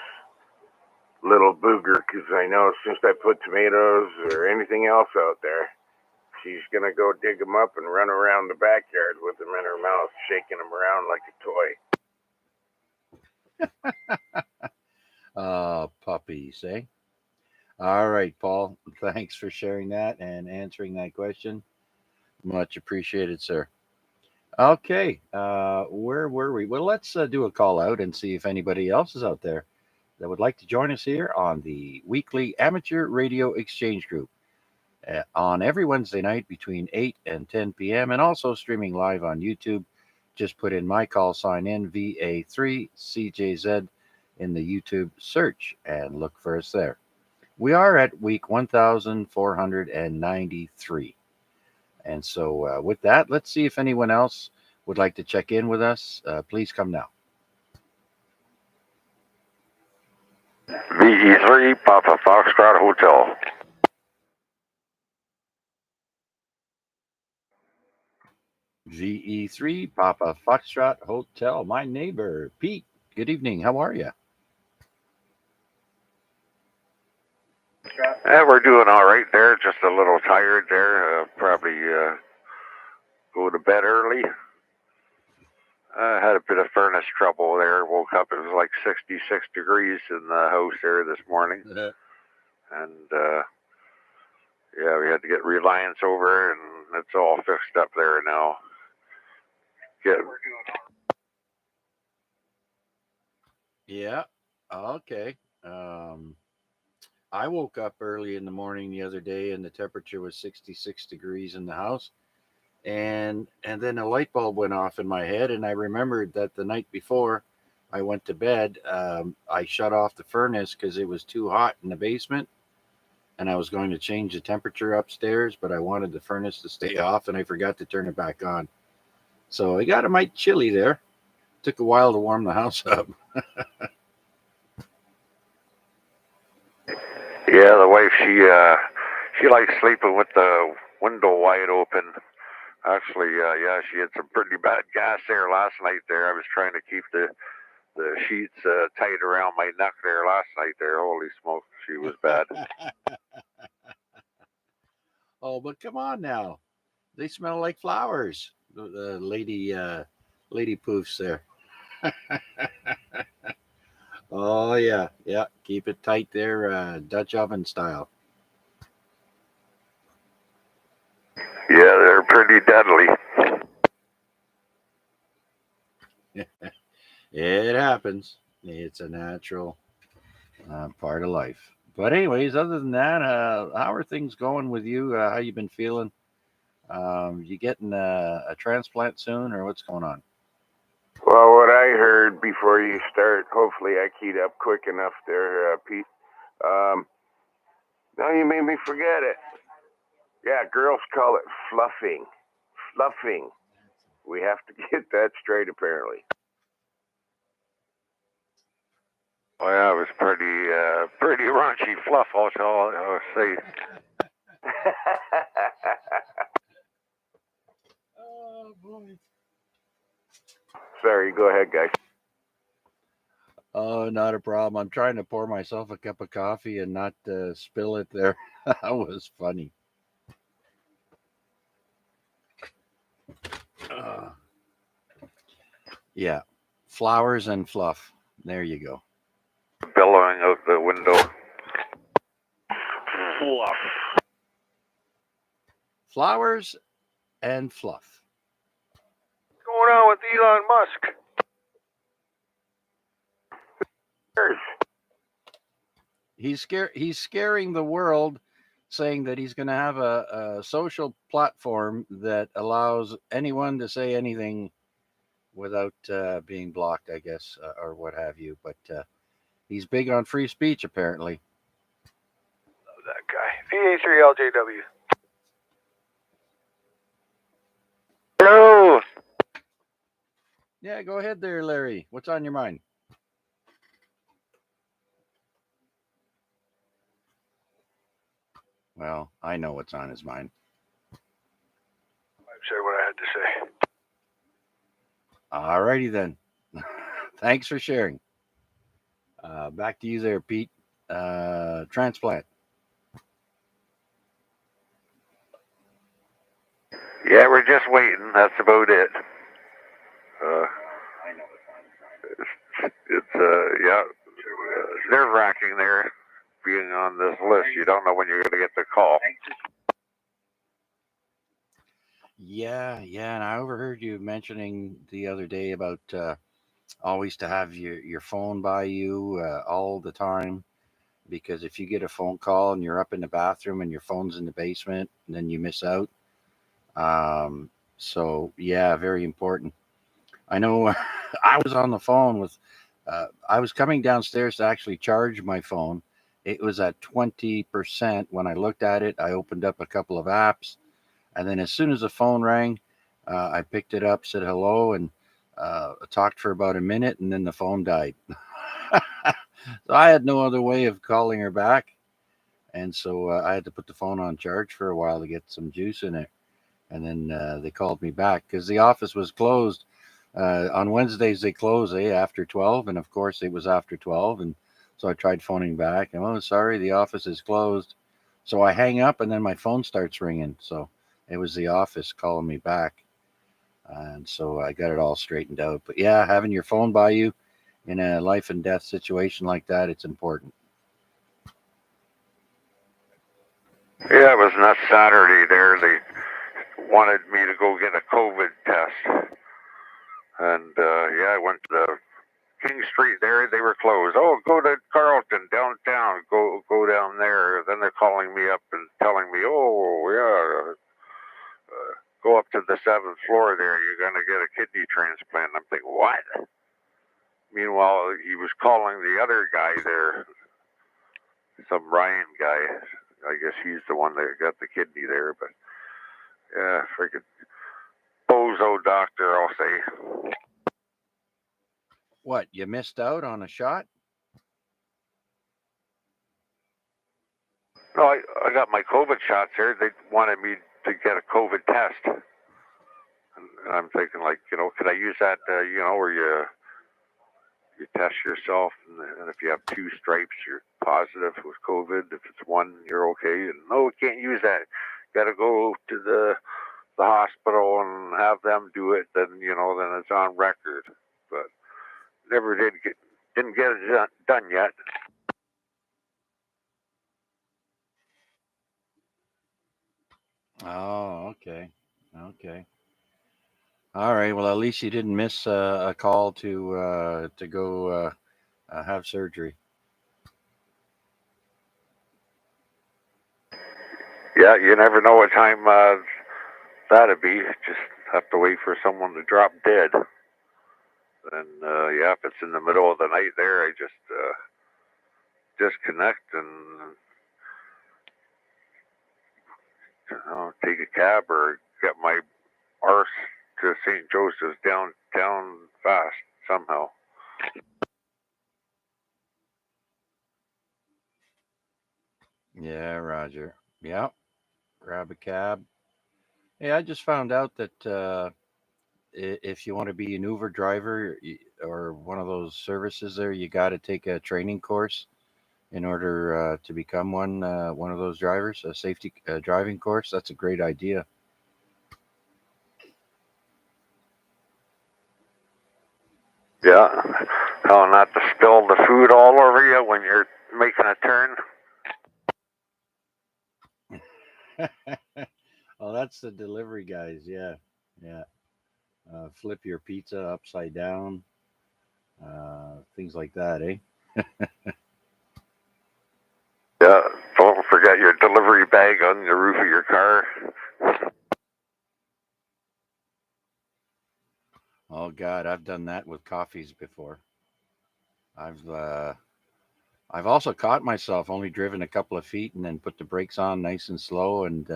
little booger, because I know since I put tomatoes or anything else out there, she's going to go dig them up and run around the backyard with them in her mouth, shaking them around like a toy. Puppies, eh? All right, Paul. Thanks for sharing that and answering that question. Much appreciated, sir. Okay, where were we? Well, let's do a call out and see if anybody else is out there that would like to join us here on the weekly amateur radio exchange group on every Wednesday night between 8 and 10 p.m. and also streaming live on YouTube. Just put in my call sign in VA3CJZ in the YouTube search and look for us there. We are at week 1493. And so, with that, let's see if anyone else would like to check in with us. Please come now. VE3 Papa Foxtrot Hotel. VE3 Papa Foxtrot Hotel. My neighbor, Pete. Good evening. How are you? We're doing all right there. Just a little tired there. Probably go to bed early. I had a bit of furnace trouble there. Woke up, it was like 66 degrees in the house there this morning. And yeah, we had to get Reliance over and it's all fixed up there now. Yeah. Okay. I woke up early in the morning the other day, and the temperature was 66 degrees in the house, and then a light bulb went off in my head, and I remembered that the night before I went to bed, I shut off the furnace because it was too hot in the basement, and I was going to change the temperature upstairs, but I wanted the furnace to stay off, and I forgot to turn it back on. So it got a mite chilly there. Took a while to warm the house up. Yeah, the wife, she likes sleeping with the window wide open. Actually, yeah, she had some pretty bad gas there last night there. I was trying to keep the sheets tight around my neck there last night there. Holy smoke, she was bad. Oh, but come on now. They smell like flowers. The lady poofs there. Oh yeah, yeah. Keep it tight there, Dutch oven style. Yeah, they're pretty deadly. It happens. It's a natural part of life. But anyways, other than that, how are things going with you? How you been feeling? You getting a transplant soon, or what's going on? Well, what I heard before you start, hopefully I keyed up quick enough there, Pete. Now you made me forget it. Yeah, girls call it fluffing. Fluffing. We have to get that straight, apparently. Oh yeah, it was pretty raunchy fluff. I'll say. Oh boy. Sorry, go ahead, guys. Oh, not a problem. I'm trying to pour myself a cup of coffee and not spill it there. That was funny. Yeah, flowers and fluff. There you go. Billowing out the window. Fluff. Flowers and fluff. What's going on with Elon Musk? He's scaring the world, saying that he's going to have a social platform that allows anyone to say anything without being blocked, I guess, or what have you. But he's big on free speech, apparently. Love that guy. VA3LJW. Hello. Yeah, go ahead there, Larry. What's on your mind? Well, I know what's on his mind. I've said what I had to say. All righty then. Thanks for sharing. Back to you there, Pete. Transplant. Yeah, we're just waiting. That's about it. It's nerve-wracking there, being on this list. You don't know when you're going to get the call. Yeah, and I overheard you mentioning the other day about always to have your phone by you all the time, because if you get a phone call and you're up in the bathroom and your phone's in the basement, then you miss out. So yeah, very important. I know. I was on the phone with. I was coming downstairs to actually charge my phone. It was at 20%. When I looked at it, I opened up a couple of apps, and then as soon as the phone rang, I picked it up, said hello, and talked for about a minute, and then the phone died. So I had no other way of calling her back, and so I had to put the phone on charge for a while to get some juice in it. And then they called me back because the office was closed. On Wednesdays they close after 12, and of course it was after 12, and so I tried phoning back, and oh, sorry, the office is closed. So I hang up, and then my phone starts ringing. So it was the office calling me back, and so I got it all straightened out. But yeah, having your phone by you in a life and death situation like that, it's important. Yeah, it was not Saturday there. wanted me to go get a COVID test. And yeah, I went to the King Street there. They were closed. Oh, go to Carlton downtown. Go down there. Then they're calling me up and telling me, oh yeah, go up to the 7th floor there. You're gonna get a kidney transplant. I'm thinking, what? Meanwhile, he was calling the other guy there, some Ryan guy. I guess he's the one that got the kidney there. But yeah, freaking bozo doctor, I'll say. What, you missed out on a shot? No, I got my COVID shots here. They wanted me to get a COVID test. And I'm thinking, like, could I use that, where you test yourself, and if you have 2 stripes, you're positive with COVID. If it's 1, you're okay. And no, we can't use that. Got to go to the hospital and have them do it. Then then it's on record. But never didn't get it done yet. Oh, okay. All right. Well, at least you didn't miss a call to go have surgery. Yeah, you never know what time that'd be. Just have to wait for someone to drop dead. And yeah, if it's in the middle of the night there, I just disconnect and take a cab or get my arse to St. Joseph's downtown fast somehow. Yeah, Roger. Yeah, grab a cab. Hey, I just found out that if you want to be an Uber driver or one of those services there, you got to take a training course in order to become one of those drivers, a safety driving course. That's a great idea. Yeah, how not to spill the food all over you when you're making a turn. Oh, that's the delivery guys. Yeah. Flip your pizza upside down. Things like that, eh? Yeah, don't forget your delivery bag on the roof of your car. Oh God, I've done that with coffees before. I've also caught myself only driven a couple of feet and then put the brakes on nice and slow and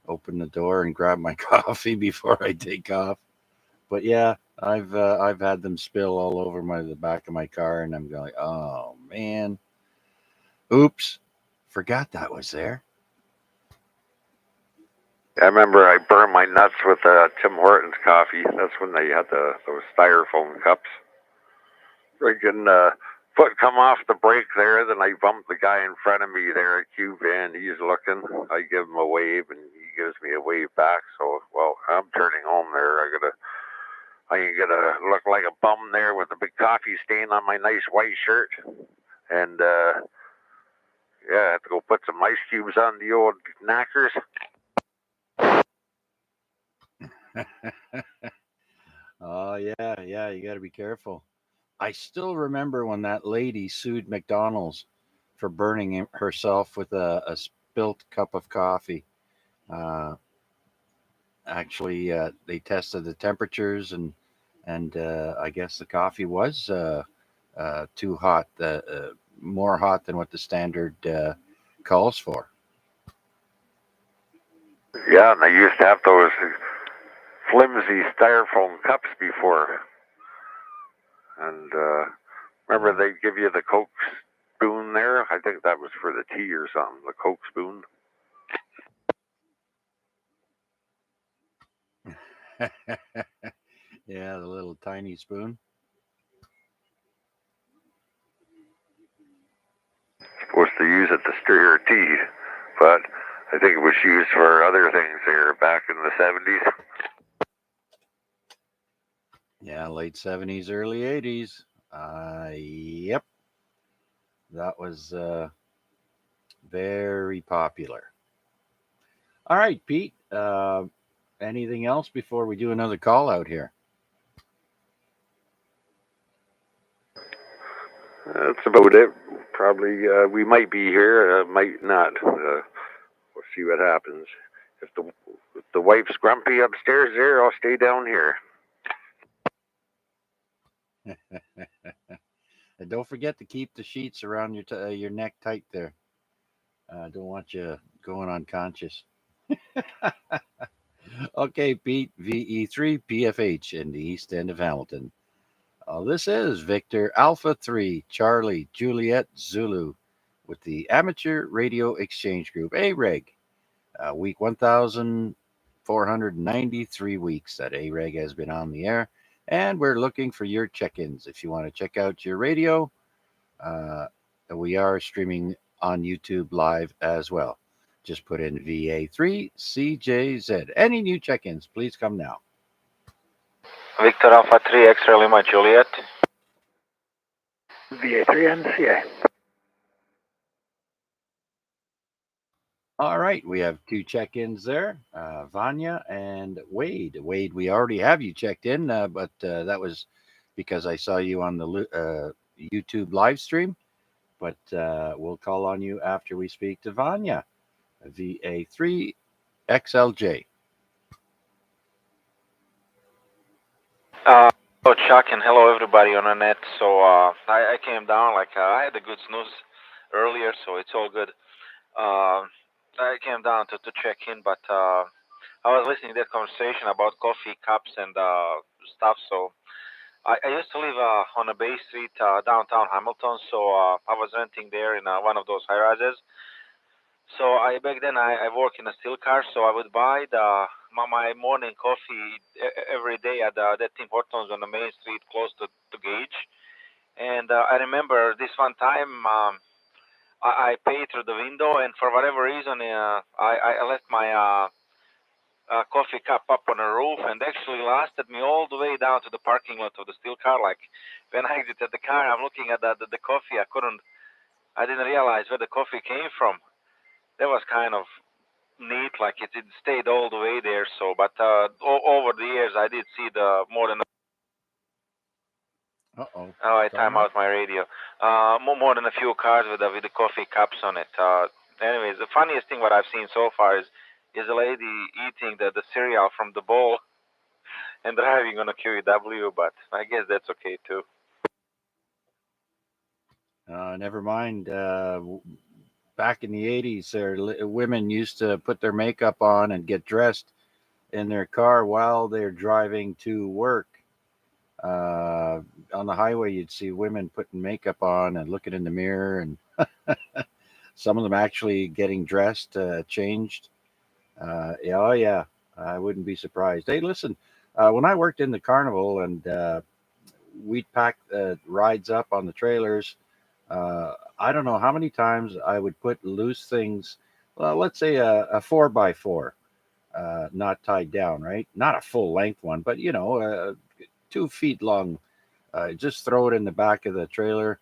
open the door and grab my coffee before I take off. But yeah, I've had them spill all over the back of my car, and I'm going, oh man, oops, forgot that was there. I remember I burned my nuts with Tim Hortons coffee. That's when they had those styrofoam cups. Freaking foot come off the brake there. Then I bumped the guy in front of me there at Q Van. He's looking. I give him a wave, and he gives me a wave back. So, well, I'm turning home there. I ain't gonna look like a bum there with a big coffee stain on my nice white shirt. And yeah, I have to go put some ice cubes on the old knackers. Oh yeah, you got to be careful. I still remember when that lady sued McDonald's for burning herself with a spilt cup of coffee. Uh, Actually, they tested the temperatures and I guess the coffee was too hot, more hot than what the standard calls for. Yeah, and they used to have those flimsy styrofoam cups before. And remember they give you the Coke spoon there? I think that was for the tea or something, the Coke spoon. Yeah, the little tiny spoon. Supposed to use it to stir your tea, but I think it was used for other things there back in the 70s. Yeah, late 70s, early 80s. Yep, that was very popular. All right, Pete. anything else before we do another call out here? That's about it. Probably we might be here, might not. We'll see what happens. If the wife's grumpy upstairs there, I'll stay down here. And don't forget to keep the sheets around your neck tight there. Don't want you going unconscious. Okay, Pete, VE3 PFH in the east end of Hamilton. This is Victor Alpha 3 Charlie Juliet Zulu with the Amateur Radio Exchange Group, AREG. Week 1,493 weeks that AREG has been on the air, and we're looking for your check-ins. If you want to check out your radio, we are streaming on YouTube live as well. Just put in VA3CJZ. Any new check-ins, please come now. Victor Alpha 3 X-Ray Lima Juliet. VA3NCA. All right, we have two check-ins there, Vanya and Wade. Wade, we already have you checked in, but that was because I saw you on the YouTube live stream. But we'll call on you after we speak to Vanya, VA3XLJ. Hello, Chuck, and hello, everybody on the net. So I came down, I had a good snooze earlier, so it's all good. I came down to check in, but I was listening to that conversation about coffee cups and stuff. So I used to live on a Bay Street, downtown Hamilton, so I was renting there in one of those high-rises. So back then I worked in a steel car, so I would buy my morning coffee every day at that Tim Hortons on the main street close to Gage. And I remember this one time I paid through the window, and for whatever reason I left my coffee cup up on the roof, and actually lasted me all the way down to the parking lot of the steel car. Like when I exited the car, I'm looking at the coffee. I didn't realize where the coffee came from. That was kind of neat, like it stayed all the way there. So, but over the years, I did see more than. Uh-oh. Oh, I time out my radio. More than a few cars with the coffee cups on it. Anyways, the funniest thing what I've seen so far is a lady eating the cereal from the bowl and driving on a QEW, but I guess that's okay too. Never mind. Back in the 80s, women used to put their makeup on and get dressed in their car while they're driving to work. On the highway, you'd see women putting makeup on and looking in the mirror, and some of them actually getting dressed, changed. Oh, yeah, I wouldn't be surprised. Hey, listen, when I worked in the carnival and we'd pack rides up on the trailers, I don't know how many times I would put loose things, well, let's say a 4x4, not tied down, right? Not a full length one, but 2 feet long. Just throw it in the back of the trailer.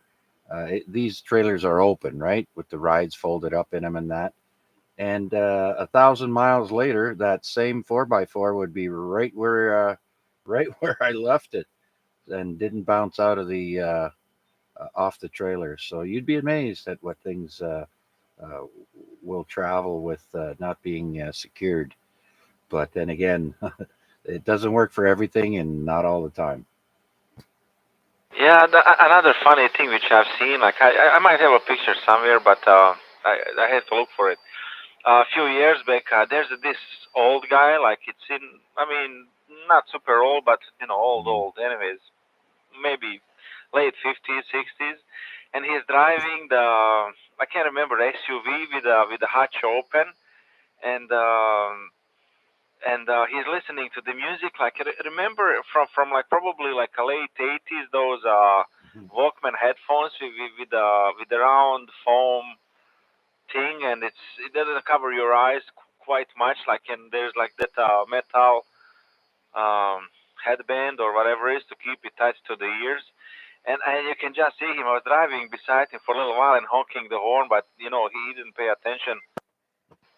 These trailers are open, right, with the rides folded up in them and that. And 1,000 miles later, that same 4x4 would be right where I left it, and didn't bounce out of the off the trailer. So you'd be amazed at what things will travel with not being secured. But then again, it doesn't work for everything and not all the time. Yeah, another funny thing which I've seen, like I might have a picture somewhere, but I had to look for it. A few years back, there's this old guy, like not super old, but old. Anyways, maybe late 50s, 60s, and he's driving I can't remember, SUV with the hatch open, and he's listening to the music. Like remember from like probably like a late 80s, those Walkman headphones with the round foam thing, and it doesn't cover your eyes quite much. Like, and there's like that metal headband or whatever it is to keep it tight to the ears. And you can just see him. I was driving beside him for a little while and honking the horn, but he didn't pay attention.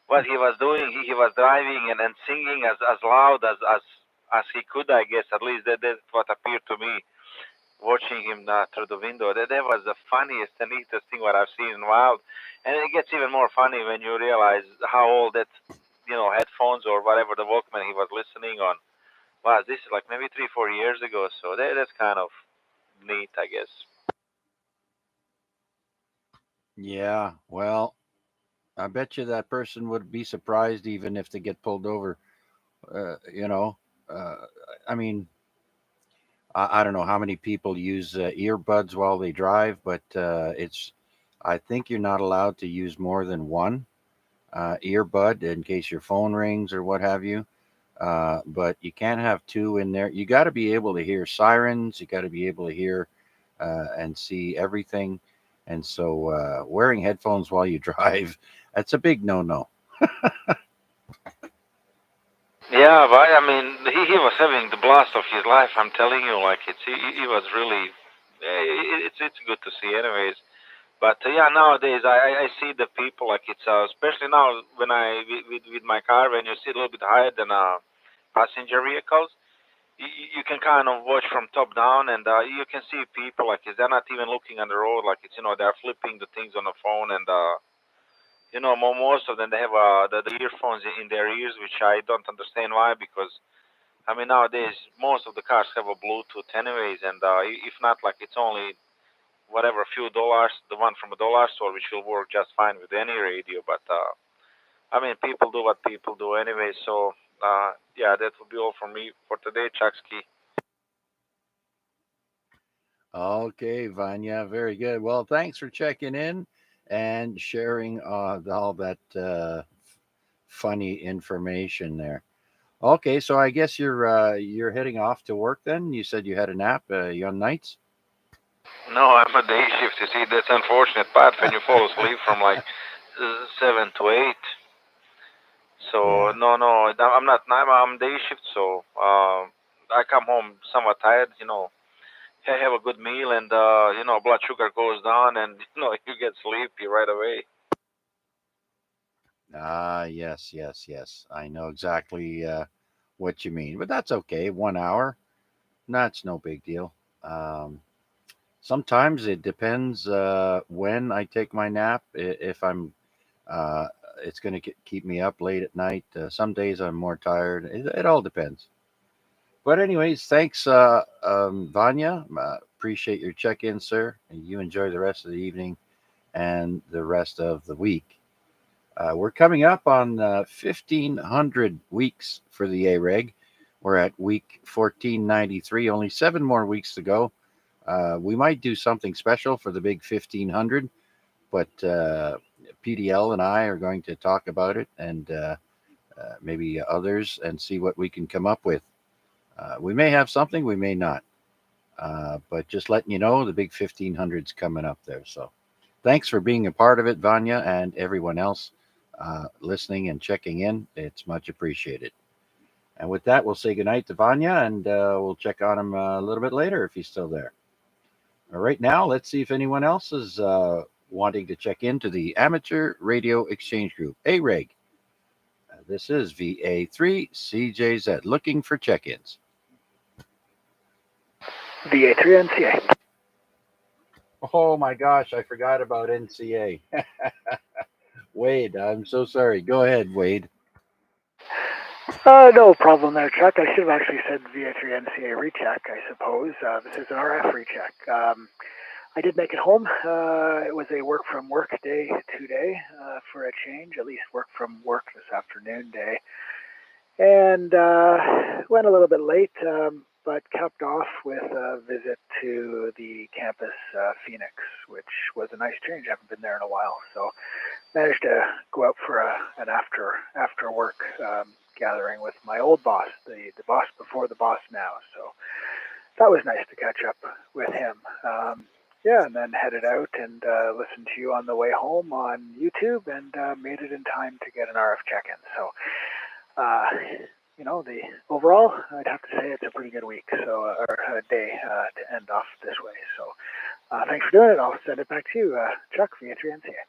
what he was doing. He was driving and singing as loud as he could, I guess. At least that's what appeared to me watching him through the window. That was the funniest and neatest thing what I've seen in a while. And it gets even more funny when you realize how old that, headphones or whatever the Walkman he was listening on was. This is like maybe 3-4 years ago. So that's kind of neat, I guess. Yeah, well, I bet you that person would be surprised even if they get pulled over. Uh, you know, uh, I mean, I don't know how many people use earbuds while they drive, but I think you're not allowed to use more than one earbud in case your phone rings or what have you. But you can't have two in there. You got to be able to hear sirens. You got to be able to hear and see everything. And so wearing headphones while you drive, that's a big no-no. Yeah, but I mean, he was having the blast of his life. I'm telling you, like he was really. It's good to see, anyways. But yeah, nowadays I see the people like it's especially now when I with my car, when you see a little bit higher than passenger vehicles, you can kind of watch from top down, and you can see people like they're not even looking on the road, like they're flipping the things on the phone, and most of them they have the earphones in their ears, which I don't understand why, because I mean nowadays most of the cars have a Bluetooth anyways, and if not, like it's only whatever, a few dollars, the one from a dollar store, which will work just fine with any radio. But I mean, people do what people do anyway. So yeah, that will be all from me for today, Chucksky. Okay, Vanya, very good. Well, thanks for checking in and sharing all that funny information there. Okay, so I guess you're heading off to work then. You said you had a nap. You on nights? No, I'm a day shift. You see, that's unfortunate part when you fall asleep from like 7 to 8. So Yeah. no, I'm not. I'm day shift, so I come home somewhat tired. Have a good meal, and blood sugar goes down, and you get sleepy right away. Ah, yes, yes, yes. I know exactly what you mean, but that's okay. 1 hour, that's no big deal. Um, Sometimes it depends when I take my nap. If I'm, uh, it's going to keep me up late at night. Some days I'm more tired. It all depends. But anyways, thanks, Vanya. Appreciate your check-in, sir. And you enjoy the rest of the evening and the rest of the week. We're coming up on 1,500 weeks for the AREG. We're at week 1493. Only 7 more weeks to go. We might do something special for the big 1,500, but PDL and I are going to talk about it, and maybe others, and see what we can come up with. We may have something, we may not. But just letting you know, the big 1,500's coming up there. So thanks for being a part of it, Vanya, and everyone else listening and checking in. It's much appreciated. And with that, we'll say goodnight to Vanya, and we'll check on him a little bit later if he's still there. All right, now let's see if anyone else is wanting to check into the Amateur Radio Exchange Group, AREG. This is VA3CJZ, looking for check-ins. VA3NCA. Oh my gosh, I forgot about NCA. Wade, I'm so sorry. Go ahead, Wade. No problem there, Chuck. I should have actually said VA3NCA recheck, I suppose. This is an RF recheck. I did make it home. It was a work from work day today for a change, at least work from work this afternoon day. And went a little bit late, but capped off with a visit to the campus Phoenix, which was a nice change. I haven't been there in a while. So managed to go out for an after work gathering with my old boss, the boss before the boss now. So that was nice to catch up with him. Yeah, and then headed out and listened to you on the way home on YouTube, and made it in time to get an RF check-in. So, the overall, I'd have to say it's a pretty good week, so or a day to end off this way. So, thanks for doing it. I'll send it back to you, Chuck, via 3NCA.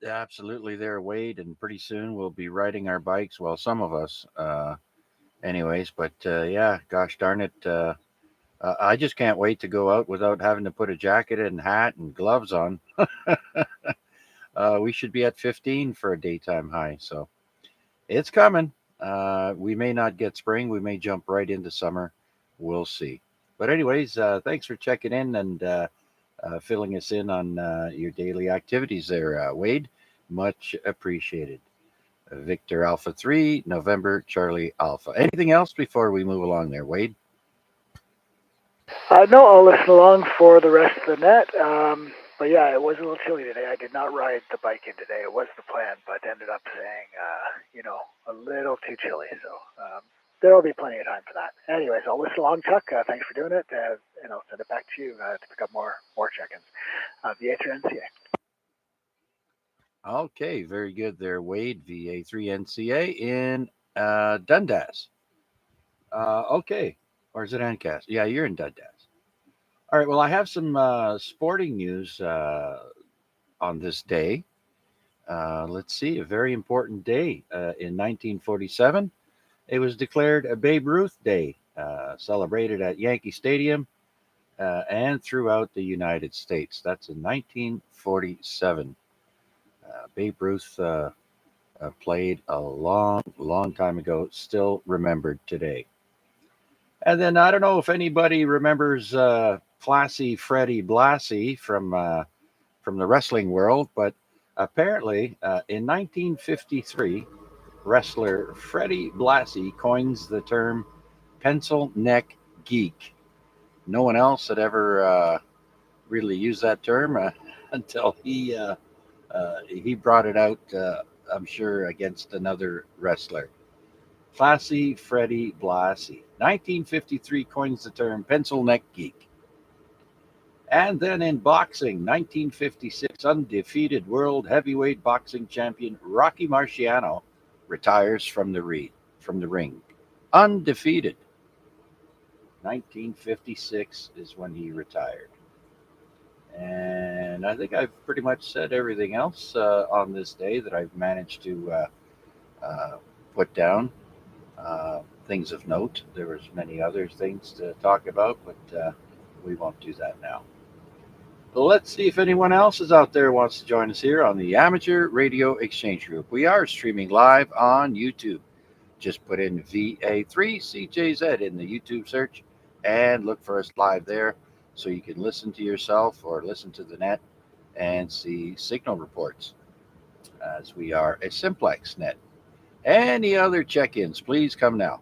Absolutely there, Wade. And pretty soon we'll be riding our bikes. Well, some of us, anyways. But yeah, gosh darn it. I just can't wait to go out without having to put a jacket and hat and gloves on. We should be at 15 for a daytime high. So it's coming. We may not get spring. We may jump right into summer. We'll see. But, anyways, thanks for checking in and filling us in on your daily activities there, Wade. Much appreciated. Victor Alpha 3, November Charlie Alpha. Anything else before we move along there, Wade? No, I'll listen along for the rest of the net. But yeah, it was a little chilly today. I did not ride the bike in today. It was the plan, but ended up saying, a little too chilly. So there will be plenty of time for that. Anyways, I'll listen along, Chuck. Thanks for doing it, and I'll send it back to you to pick up more check-ins. VA3NCA. Okay, very good there, Wade. VA3NCA in Dundas. Okay, or is it Ancast? Yeah, you're in Dundas. All right, well, I have some sporting news on this day. Let's see, a very important day. In 1947, it was declared a Babe Ruth Day, celebrated at Yankee Stadium and throughout the United States. That's in 1947. Babe Ruth played a long, long time ago, still remembered today. And then I don't know if anybody remembers Classy Freddie Blassie from the wrestling world, but apparently in 1953, wrestler Freddie Blassie coins the term pencil neck geek. No one else had ever really used that term until he brought it out. I'm sure against another wrestler. Classy Freddie Blassie. 1953 coins the term pencil neck geek. And then in boxing, 1956, undefeated world heavyweight boxing champion Rocky Marciano retires from the ring. Undefeated. 1956 is when he retired. And I think I've pretty much said everything else on this day that I've managed to put down. Things of note. There was many other things to talk about, but we won't do that now. Let's see if anyone else is out there wants to join us here on the Amateur Radio Exchange Group. We are streaming live on YouTube. Just put in VA3CJZ in the YouTube search and look for us live there so you can listen to yourself or listen to the net and see signal reports, as we are a Simplex Net. Any other check-ins, please come now.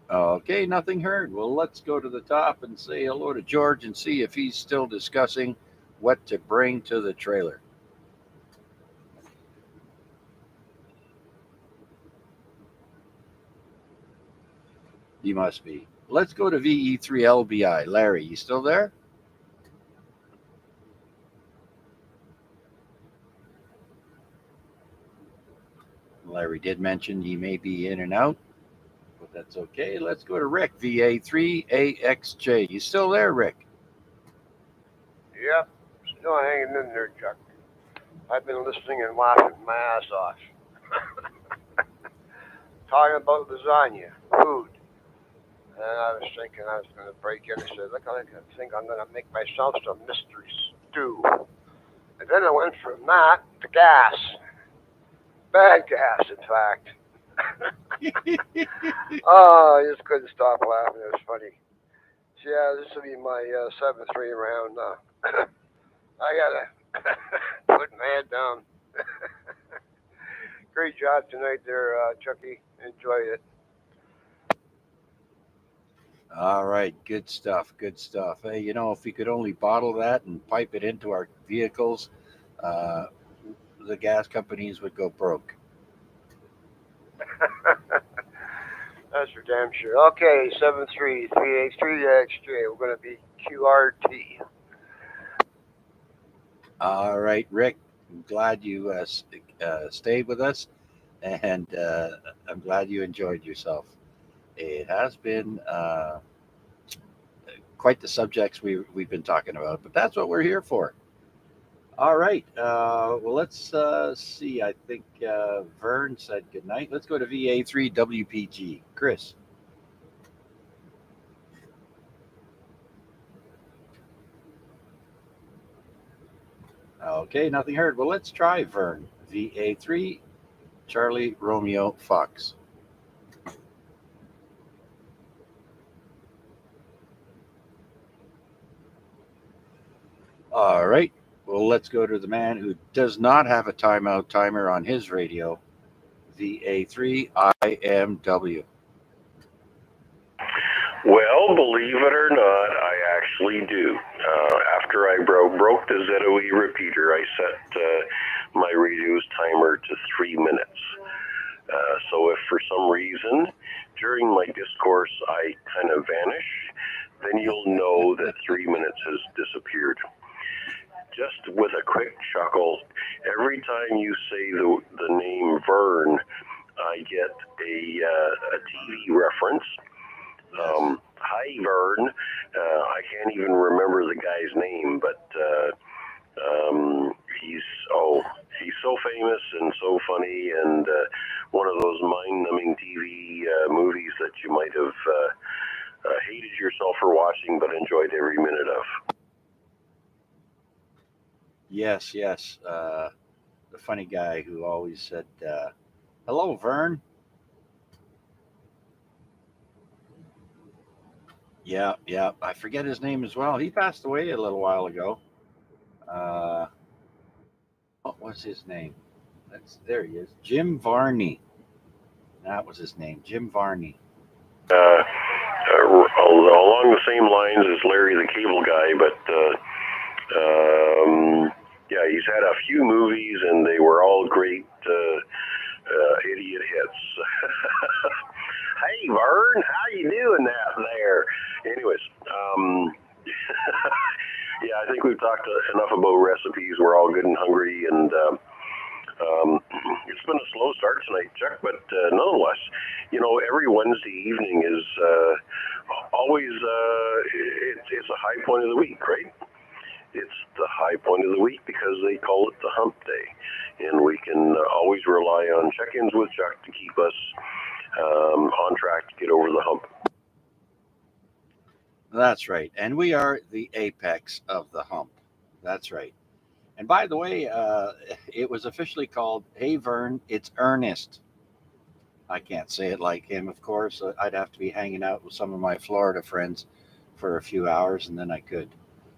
Okay, nothing heard. Well, let's go to the top and say hello to George and see if he's still discussing what to bring to the trailer. You must be. Let's go to VE3LBI. Larry, you still there? Larry did mention he may be in and out, but that's okay. Let's go to Rick, VA3AXJ. You still there, Rick? Yep, still hanging in there, Chuck. I've been listening and laughing my ass off. Talking about lasagna, food. And I was thinking I was going to break in. I said, look, I think I'm going to make myself some mystery stew. And then I went from that to gas. Bad gas, in fact. Oh, I just couldn't stop laughing. It was funny. So, yeah, this will be my 7-3 round. I got to put my head down. Great job tonight there, Chucky. Enjoyed it. All right, good stuff, good stuff. Hey, if we could only bottle that and pipe it into our vehicles, the gas companies would go broke. That's for damn sure. Okay, 7-3, 3H3XJ. We're going to be QRT. All right, Rick, I'm glad you stayed with us, and I'm glad you enjoyed yourself. It has been quite the subjects we've been talking about, but that's what we're here for. All right. Well, let's see. I think Vern said goodnight. Let's go to VA3 WPG. Chris. Okay, nothing heard. Well, let's try Vern. VA3 Charlie Romeo Fox. All right. Well, let's go to the man who does not have a timeout timer on his radio. VA3 IMW. Well, believe it or not, I actually do. After I broke the ZOE repeater, I set my radio's timer to 3 minutes. So if for some reason during my discourse I kind of vanish, then you'll know that 3 minutes has disappeared. Just with a quick chuckle, every time you say the name Vern, I get a TV reference. Hi, Vern. I can't even remember the guy's name, but he's so famous and so funny, and one of those mind-numbing TV movies that you might have hated yourself for watching, but enjoyed every minute of. Yes. The funny guy who always said, "Hello, Vern." Yeah. I forget his name as well. He passed away a little while ago. What was his name? There he is. Jim Varney. That was his name, Jim Varney. Along the same lines as Larry the Cable Guy, but yeah, he's had a few movies, and they were all great idiot hits. Hey, Vern, how you doing that there? Anyways, yeah, I think we've talked enough about recipes. We're all good and hungry, and it's been a slow start tonight, Chuck, but nonetheless, every Wednesday evening is always it's a high point of the week, right? It's the high point of the week because they call it the hump day, and we can always rely on check-ins with Chuck to keep us on track to get over the hump. That's right, and we are the apex of the hump. That's right. And by the way, it was officially called "Hey Vern, it's Ernest." I can't say it like him, of course. I'd have to be hanging out with some of my Florida friends for a few hours, and then I could.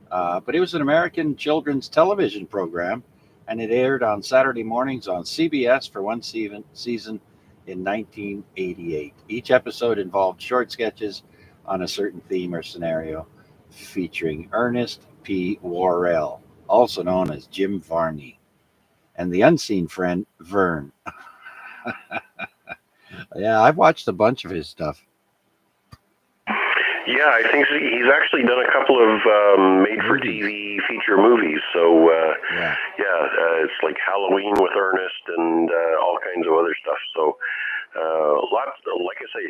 But it was an American children's television program, and it aired on Saturday mornings on CBS for one season in 1988. Each episode involved short sketches on a certain theme or scenario, featuring Ernest P. Worrell, also known as Jim Varney, and the unseen friend, Vern. Yeah, I've watched a bunch of his stuff. Yeah, I think he's actually done a couple of made-for-TV feature movies. So, yeah, it's like Halloween with Ernest and all kinds of other stuff. So, lots, like I say,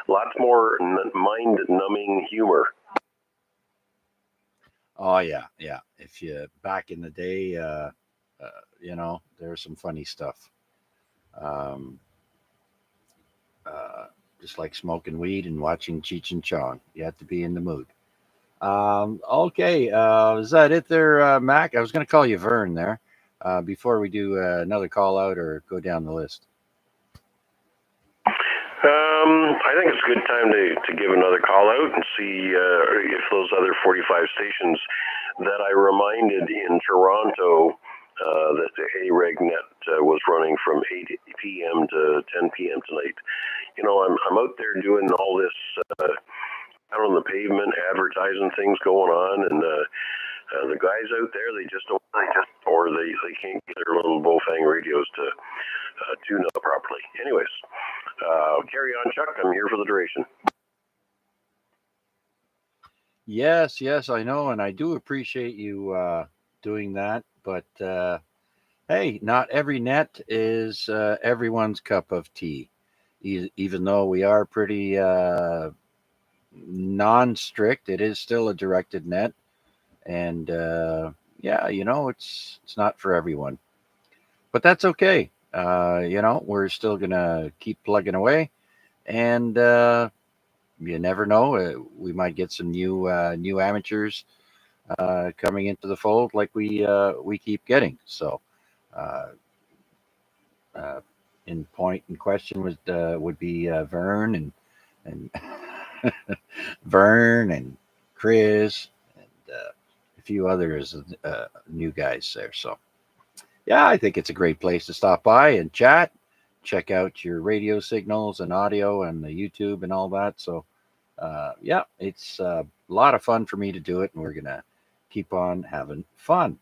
lots more mind-numbing humor. Oh, yeah. If you, back in the day, there's some funny stuff. Just like smoking weed and watching Cheech and Chong. You have to be in the mood. Okay, is that it there, Mac? I was going to call you Vern there before we do another call out or go down the list. I think it's a good time to give another call out and see if those other 45 stations that I reminded in Toronto that the A.R.E.G net was running from 8 p.m. to 10 p.m. tonight. I'm out there doing all this out on the pavement, advertising things going on, and the guys out there, they can't get their little Bofang radios to tune up properly. Anyways, carry on, Chuck. I'm here for the duration. Yes, I know, and I do appreciate you doing that. But hey, not every net is everyone's cup of tea. Even though we are pretty non-strict. It is still a directed net, and yeah, it's not for everyone, but that's okay. We're still gonna keep plugging away, and you never know. We might get some new amateurs coming into the fold, like we keep getting. So, uh, uh, in point in question would be Vern and Vern and Chris and a few others new guys there. So yeah, I think it's a great place to stop by and chat. Check out your radio signals and audio and the YouTube and all that. So yeah, it's a lot of fun for me to do it, and we're gonna keep on having fun.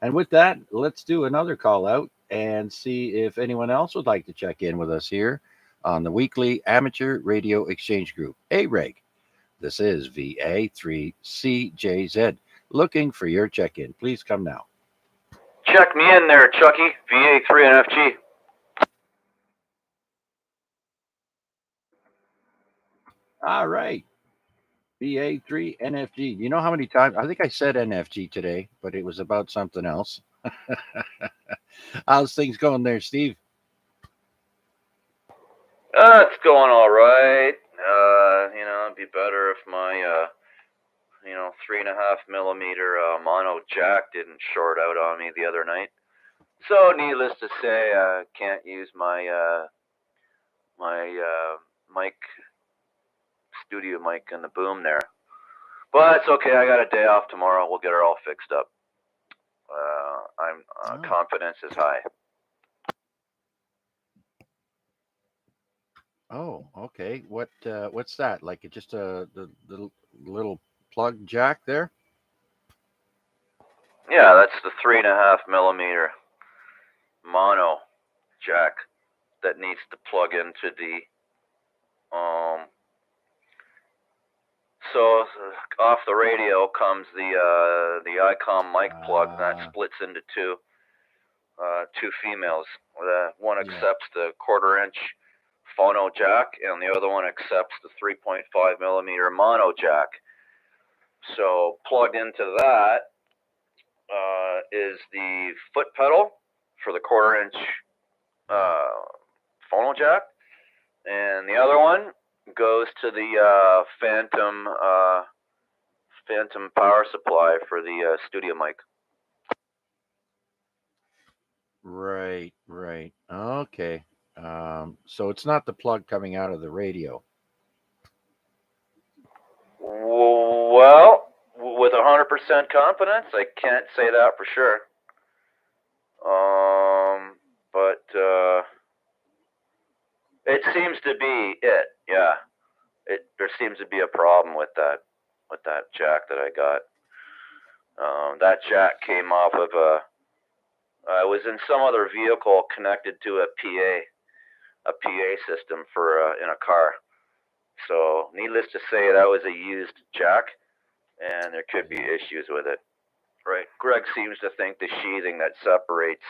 And with that, let's do another call out and see if anyone else would like to check in with us here on the weekly Amateur Radio Exchange Group, A.R.E.G. This is VA3CJZ. Looking for your check in. Please come now. Check me in there, Chucky. VA3NFG. All right. VA3NFG. You know how many times? I think I said NFG today, but it was about something else. How's things going there, Steve? It's going all right. It'd be better if my 3.5 millimeter mono jack didn't short out on me the other night. So needless to say, I can't use my mic, studio mic in the boom there. But it's okay. I got a day off tomorrow. We'll get her all fixed up. Confidence is high. Oh, okay. What's that? Like just the little plug jack there? Yeah, that's the 3.5 millimeter mono jack that needs to plug into the so off the radio comes the ICOM mic plug that splits into two females. One accepts the 1/4 inch phono jack, and the other one accepts the 3.5 millimeter mono jack. So plugged into that is the foot pedal for the 1/4 inch phono jack, and the other one goes to the phantom power supply for the studio mic. Right. Okay. So it's not the plug coming out of the radio. Well, with 100% confidence, I can't say that for sure. But it seems to be it. Yeah, there seems to be a problem with that jack that I got. That jack came off of I was in some other vehicle connected to a PA system for in a car. So, needless to say, that was a used jack, and there could be issues with it. Right. Greg seems to think the sheathing that separates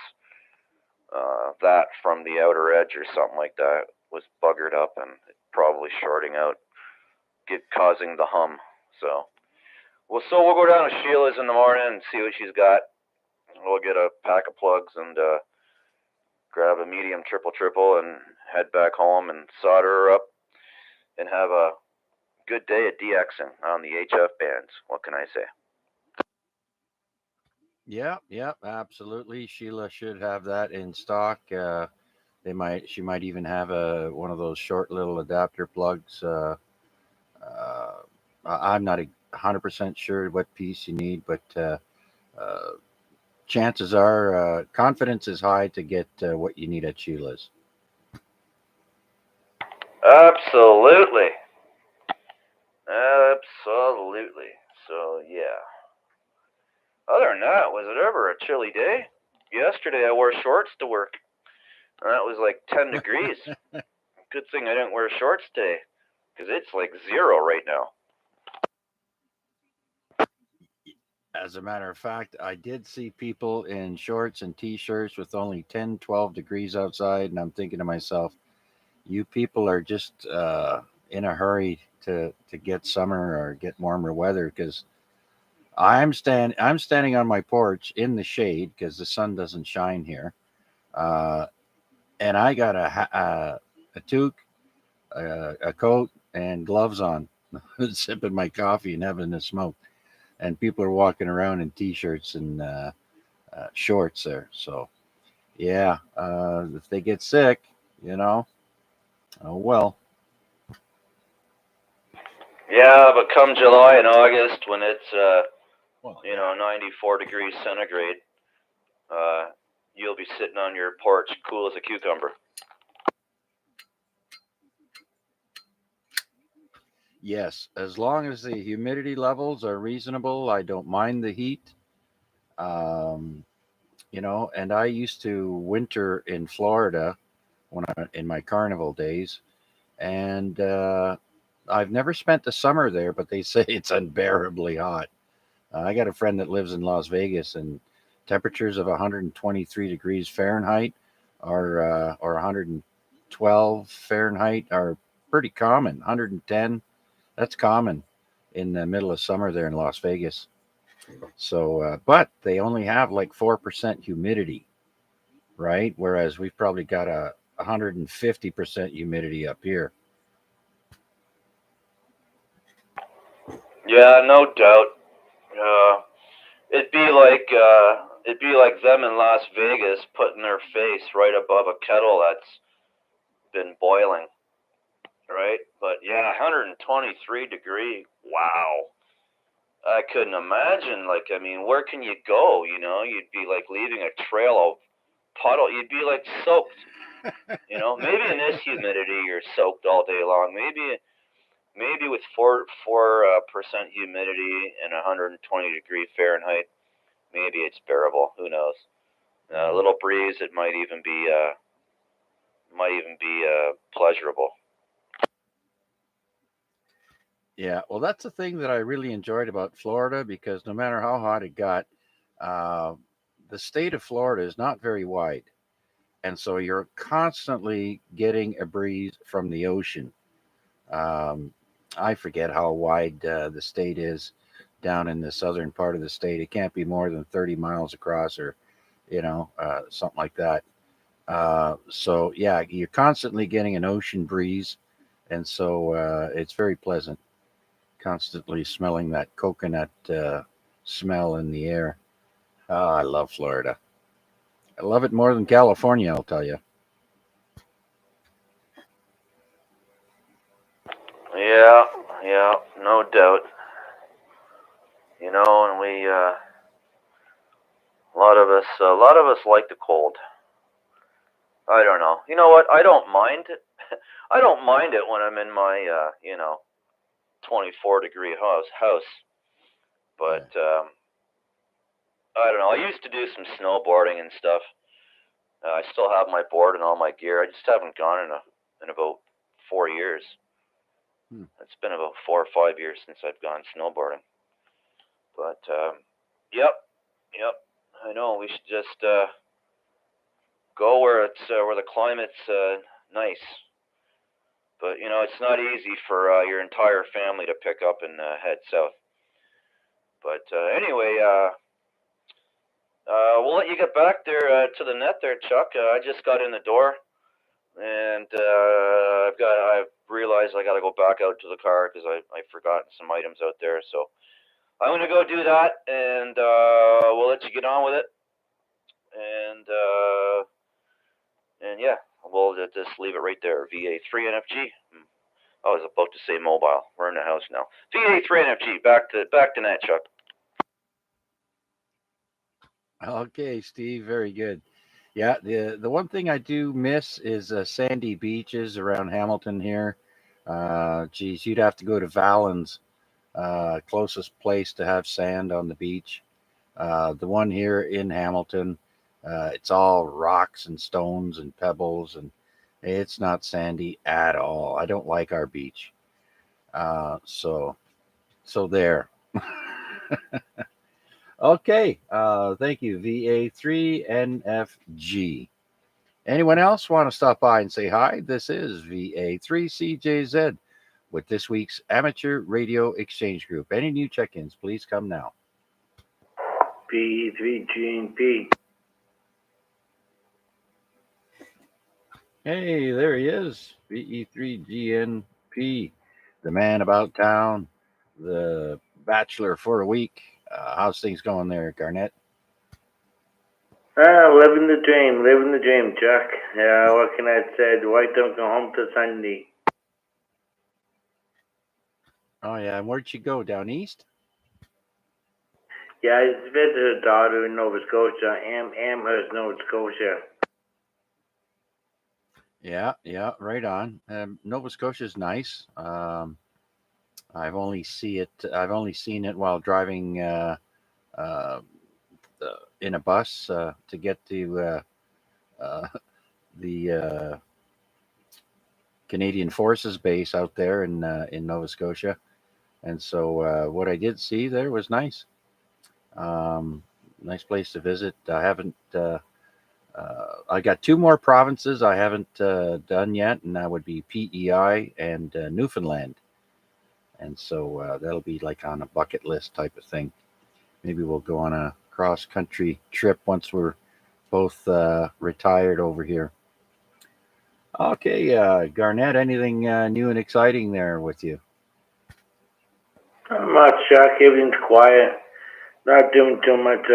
that from the outer edge or something like that was buggered up and probably shorting out, causing the hum. So we'll go down to Sheila's in the morning and see what she's got. We'll get a pack of plugs and grab a medium triple and head back home and solder her up and have a good day at DXing on the HF bands. What can I say? Yeah, absolutely. Sheila should have that in stock. She might even have one of those short little adapter plugs. I'm not 100% sure what piece you need, but chances are confidence is high to get what you need at Sheila's. Absolutely. So yeah. Other than that, was it ever a chilly day? Yesterday I wore shorts to work. And that was like 10 degrees. Good thing I didn't wear shorts today, because it's like 0 right now. As a matter of fact, I did see people in shorts and t-shirts with only 10, 12 degrees outside, and I'm thinking to myself, you people are just in a hurry to get summer or get warmer weather, because I'm standing on my porch in the shade because the sun doesn't shine here, and I got a toque, a coat, and gloves on, sipping my coffee and having a smoke, and people are walking around in t-shirts and shorts there. So yeah, if they get sick, oh well. Yeah, but come July and August when it's 94 degrees centigrade, you'll be sitting on your porch cool as a cucumber. Yes, as long as the humidity levels are reasonable, I don't mind the heat. And I used to winter in Florida in my carnival days, and I've never spent the summer there, but they say it's unbearably hot. I got a friend that lives in Las Vegas, and temperatures of 123 degrees Fahrenheit or 112 Fahrenheit are pretty common. 110, that's common in the middle of summer there in Las Vegas. So, but they only have like 4% humidity, right? Whereas we've probably got a 150% humidity up here. Yeah, no doubt. It'd be like them in Las Vegas putting their face right above a kettle that's been boiling, right? But yeah, 123 degree. Wow. I couldn't imagine. Like, I mean, where can you go? You'd be like leaving a trail of puddle. You'd be like soaked. Maybe in this humidity you're soaked all day long. Maybe with 4% humidity and 120 degree Fahrenheit, maybe it's bearable. Who knows? A little breeze, it might even be pleasurable. Yeah, well, that's the thing that I really enjoyed about Florida, because no matter how hot it got, the state of Florida is not very wide. And so you're constantly getting a breeze from the ocean. I forget how wide the state is down in the southern part of the state. It can't be more than 30 miles across, or, something like that. So, yeah, you're constantly getting an ocean breeze. And so it's very pleasant, constantly smelling that coconut smell in the air. Oh, I love Florida. I love it more than California, I'll tell you. Yeah, no doubt. And we a lot of us like the cold. I don't know. You know what? I don't mind it. I don't mind it when I'm in my 24 degree house. But I don't know. I used to do some snowboarding and stuff. I still have my board and all my gear. I just haven't gone in about 4 years. It's been about 4 or 5 years since I've gone snowboarding. But yep. I know. We should just go where the climate's nice. But it's not easy for your entire family to pick up and head south. But anyway, we'll let you get back there to the net there, Chuck. I just got in the door, and I've realized I got to go back out to the car because I've forgotten some items out there. So I'm gonna go do that, and we'll let you get on with it. And yeah, we'll just leave it right there. VA3 NFG. I was about to say mobile. We're in the house now. VA3 NFG. Back to net, Chuck. Okay, Steve, very good. Yeah, the one thing I do miss is sandy beaches around Hamilton here. Geez, you'd have to go to Valens, closest place to have sand on the beach. The one here in Hamilton, it's all rocks and stones and pebbles, and it's not sandy at all. I don't like our beach. So there. Okay, thank you, VA3NFG. Anyone else want to stop by and say hi? This is VA3CJZ with this week's Amateur Radio Exchange Group. Any new check-ins, please come now. VE3GNP. Hey, there he is, VE3GNP, the man about town, the bachelor for a week. How's things going there, Garnett? Living the dream, Chuck. What can I say? The wife don't go home till Sunday. Oh, yeah, and where'd she go, down east? Yeah, I visited her daughter in Nova Scotia, Amherst, Nova Scotia. Yeah, right on. Nova Scotia's nice. I've only seen it while driving in a bus to get to the Canadian Forces base out there in Nova Scotia, and so what I did see there was nice. Nice place to visit. I haven't. I got two more provinces I haven't done yet, and that would be PEI and Newfoundland. And so that'll be like on a bucket list type of thing. Maybe we'll go on a cross country trip once we're both retired over here. Okay, Garnett, anything new and exciting there with you? Not much, Chuck. Everything's quiet. Not doing too much.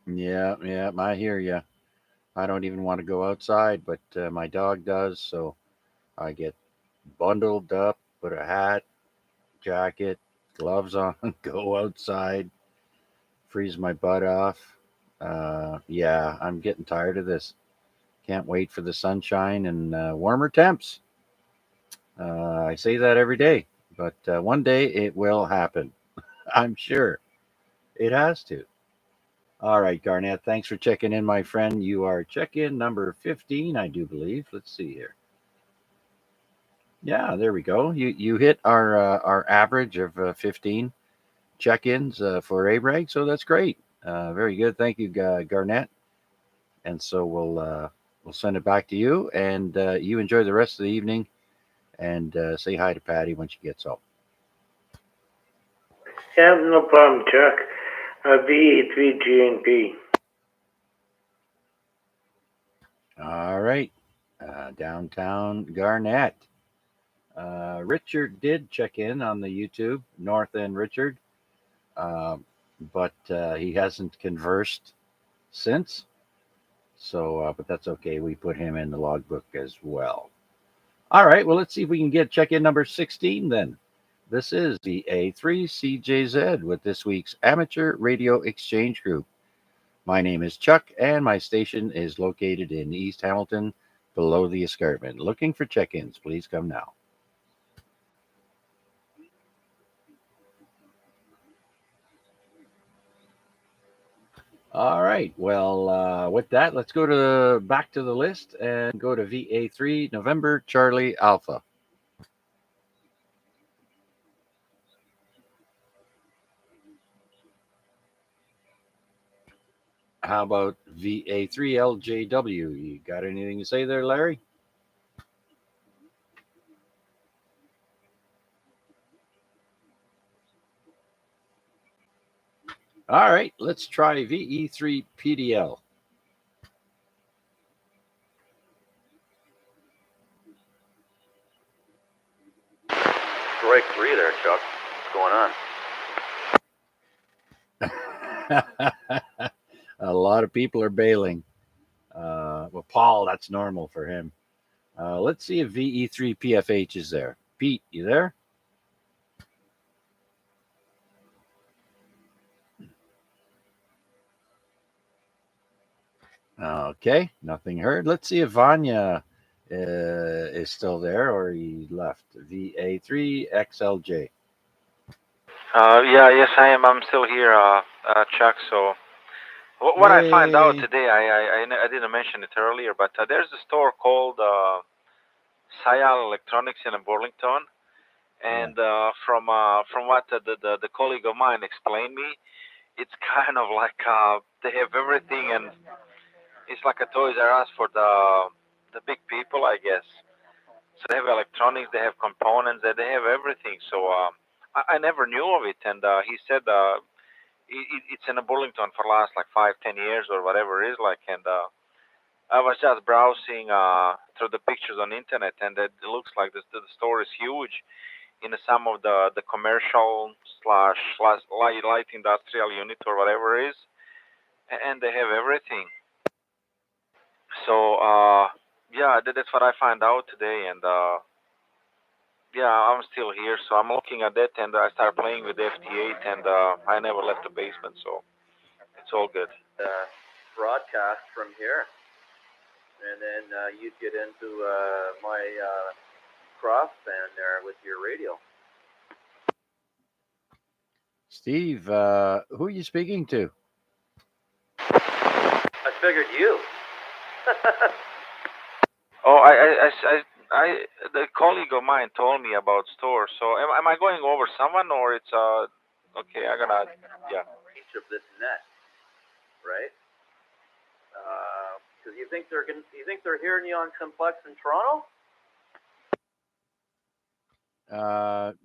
Yeah, I hear you. I don't even want to go outside, but my dog does, so I get bundled up, put a hat, jacket, gloves on, go outside, freeze my butt off. Yeah, I'm getting tired of this. Can't wait for the sunshine and warmer temps. I say that every day, but one day it will happen. I'm sure it has to. All right, Garnett, thanks for checking in, my friend. You are check-in number 15, I do believe. Let's see here. Yeah, there we go. You hit our average of 15 check-ins for A.R.E.G, so that's great. Very good. Thank you, Garnett. And so we'll send it back to you, and you enjoy the rest of the evening, and say hi to Patty when she gets home. Yeah, no problem, Chuck. VE3GNP. All right, downtown Garnett. Richard did check in on the YouTube, North End Richard, but he hasn't conversed since. So, but that's okay. We put him in the logbook as well. All right. Well, let's see if we can get check-in number 16 then. This is the A3CJZ with this week's Amateur Radio Exchange Group. My name is Chuck, and my station is located in East Hamilton, below the escarpment. Looking for check-ins. Please come now. All right. Well, with that, let's go back to the list and go to VA3 November Charlie Alpha. How about VA3LJW? You got anything to say there, Larry? All right, let's try VE3PDL. Strike three there, Chuck. What's going on? A lot of people are bailing. Well, Paul, that's normal for him. Let's see if VE3PFH is there. Pete, you there? Okay, nothing heard. Let's see if Vanya is still there or he left. VA3XLJ. Yes, I am. I'm still here, Chuck. So, what I find out today, I didn't mention it earlier, but there's a store called Sayal Electronics in Burlington, and from what the colleague of mine explained me, it's kind of like they have everything, and it's like a Toys R Us for the big people, I guess. So they have electronics, they have components, they have everything. So I never knew of it, and he said it's in Burlington for the last like 5, 10 years or whatever it is like, and I was just browsing through the pictures on internet, and it looks like the store is huge in some of the commercial slash light industrial unit or whatever it is, and they have everything. So yeah, that's what I found out today, and yeah, I'm still here, so I'm looking at that, and I start playing with the FT8, and I never left the basement, so it's all good. Broadcast from here, and then you'd get into my cross band there with your radio. Steve, who are you speaking to? I figured you. Oh, the colleague of mine told me about stores. So am I going over someone, or it's okay? I gotta, yeah. Each of this net, right? Because you think they're hearing you on Simplex in Toronto?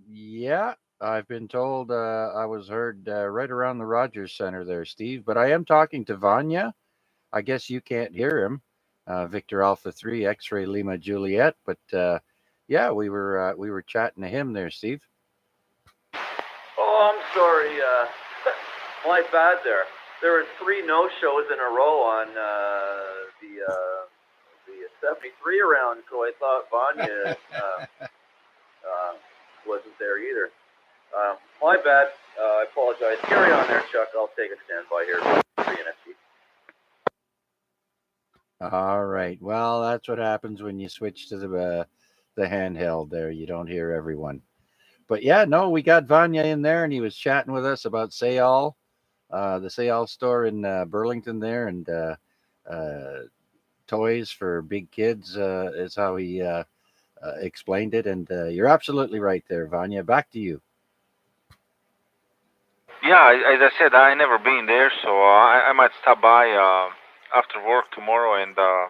Yeah, I've been told I was heard right around the Rogers Center there, Steve. But I am talking to Vanya. I guess you can't hear him. Victor Alpha 3 X-Ray Lima Juliet. But yeah, we were chatting to him there, Steve. Oh, I'm sorry. My bad there. There were 3 no-shows in a row on the 73 round, so I thought Vanya wasn't there either. My bad. I apologize. Carry on there, Chuck. I'll take a standby here for you next week. All right. Well, that's what happens when you switch to the handheld there. You don't hear everyone. But yeah, no, we got Vanya in there, and he was chatting with us about Sayal, the Sayal store in Burlington there, and toys for big kids is how he explained it. And you're absolutely right there, Vanya. Back to you. Yeah, as I said, I never been there, so I might stop by after work tomorrow and to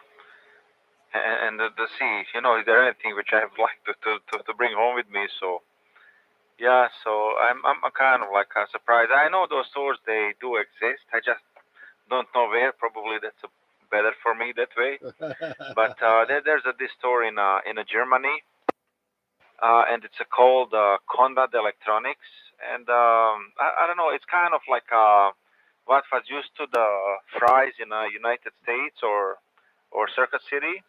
see, is there anything which I would like to bring home with me. So yeah, so I'm kind of like surprised. I know those stores, they do exist. I just don't know where. Probably that's better for me that way. But there's this store in Germany, and it's called Conrad Electronics, and I don't know. It's kind of like what was used to the Fry's in United States or Circuit City.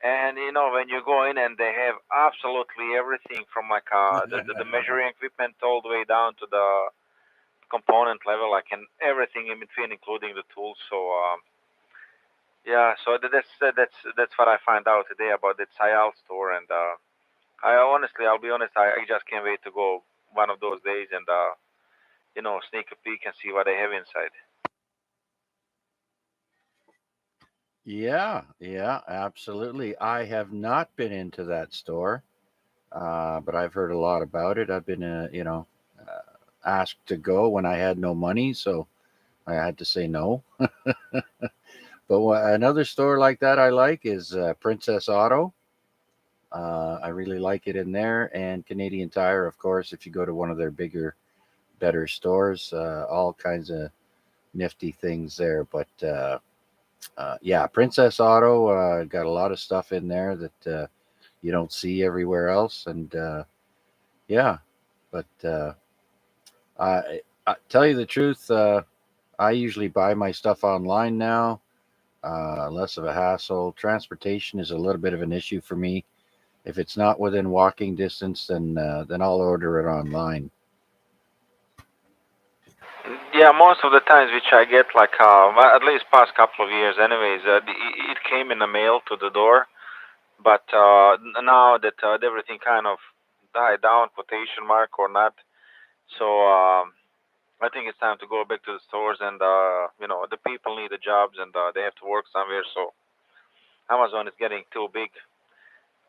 And when you go in, and they have absolutely everything from like the measuring equipment all the way down to the component level, like, and everything in between, including the tools. So yeah, so that's what I found out today about the Sayal store, and I'll be honest, I just can't wait to go one of those days and sneak a peek and see what they have inside. Yeah, absolutely. I have not been into that store, but I've heard a lot about it. I've been, asked to go when I had no money, so I had to say no. But another store like that I like is Princess Auto. I really like it in there, and Canadian Tire, of course. If you go to one of their bigger, better stores, all kinds of nifty things there. But yeah, Princess Auto got a lot of stuff in there that you don't see everywhere else, and yeah. But I tell you the truth, I usually buy my stuff online now. Less of a hassle. Transportation is a little bit of an issue for me. If it's not within walking distance, then I'll order it online. Yeah, most of the times which I get, like at least past couple of years, anyways, it came in the mail to the door. But now that everything kind of died down, quotation mark or not, so I think it's time to go back to the stores, and the people need the jobs, and they have to work somewhere. So Amazon is getting too big.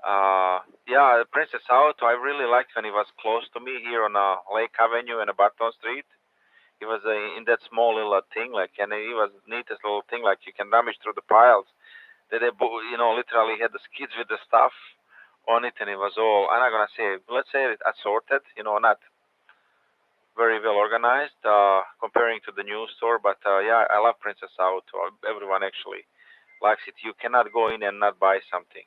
Yeah, Princess Auto, I really liked when it was close to me here on Lake Avenue and Button Street. It was in that small little thing, like, and it was neatest little thing, like you can rummage through the piles. that they, literally had the skids with the stuff on it, and it was all, I'm not gonna say, let's say it assorted, not very well organized, comparing to the new store. But yeah, I love Princess Out. Everyone actually likes it. You cannot go in and not buy something.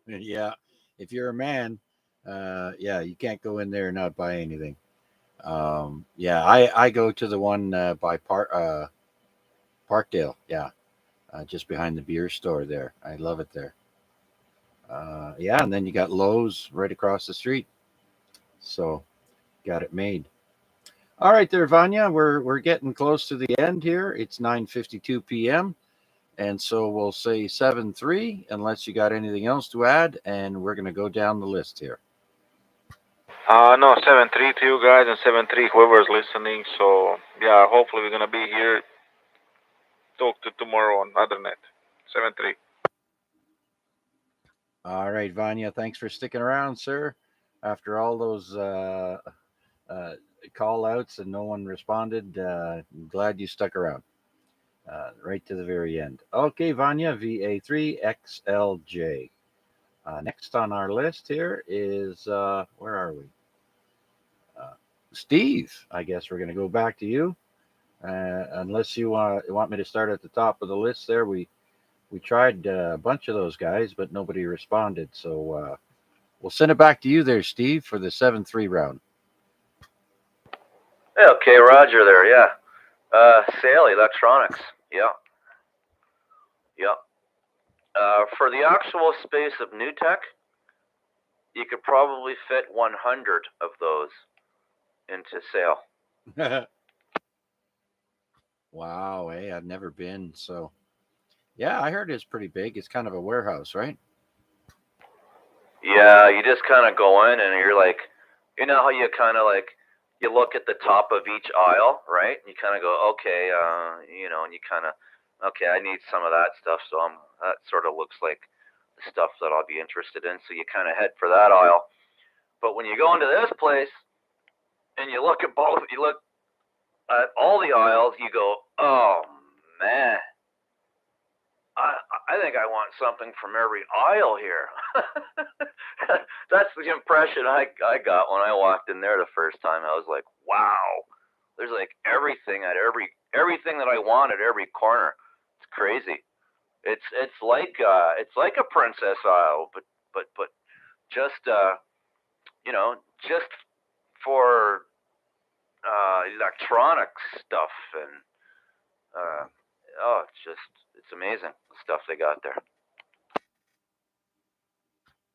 Yeah, if you're a man, yeah, you can't go in there and not buy anything. Yeah, I go to the one by Parkdale. Yeah, just behind the beer store there. I love it there. Yeah, and then you got Lowe's right across the street. So got it made. All right, there, Vanya. We're getting close to the end here. It's 9:52 p.m. And so we'll say 7-3, unless you got anything else to add, and we're going to go down the list here. No, 7-3 to you guys, and 7-3 whoever's listening. So yeah, hopefully we're gonna be here. Talk to tomorrow on other net. 7-3. All right, Vanya, thanks for sticking around, sir. After all those call outs and no one responded, I'm glad you stuck around right to the very end. Okay, Vanya, VA3XLJ. Next on our list here is, where are we? Steve. I guess we're going to go back to you. Unless you want me to start at the top of the list there. We tried a bunch of those guys, but nobody responded. So we'll send it back to you there, Steve, for the 7-3 round. Okay, Roger there, yeah. Sale electronics, yeah. Yeah. For the actual space of new tech, you could probably fit 100 of those into sale. Wow, hey, I've never been. So, yeah, I heard it's pretty big. It's kind of a warehouse, right? Yeah, you just kind of go in and you're like, you know how you kind of like, you look at the top of each aisle, right? And you kind of go, okay, and you kind of, okay, I need some of that stuff. So that sort of looks like the stuff that I'll be interested in. So you kind of head for that aisle. But when you go into this place and you look at you look at all the aisles, you go, oh man, I think I want something from every aisle here. That's the impression I got when I walked in there the first time. I was like, wow, there's like everything everything that I want at every corner. It's crazy. It's like a princess aisle, but just just for electronic stuff and it's amazing the stuff they got there.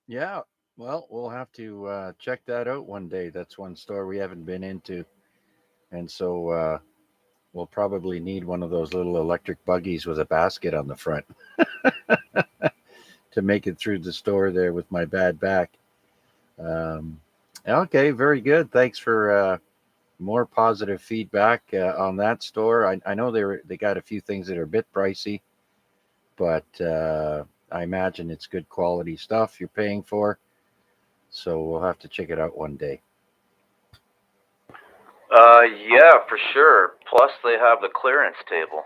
Yeah, well, we'll have to check that out one day. That's one store we haven't been into. And so we'll probably need one of those little electric buggies with a basket on the front to make it through the store there with my bad back. Okay, very good. Thanks for more positive feedback on that store. I know they got a few things that are a bit pricey, but I imagine it's good quality stuff you're paying for. So we'll have to check it out one day. Yeah, for sure. Plus, they have the clearance table.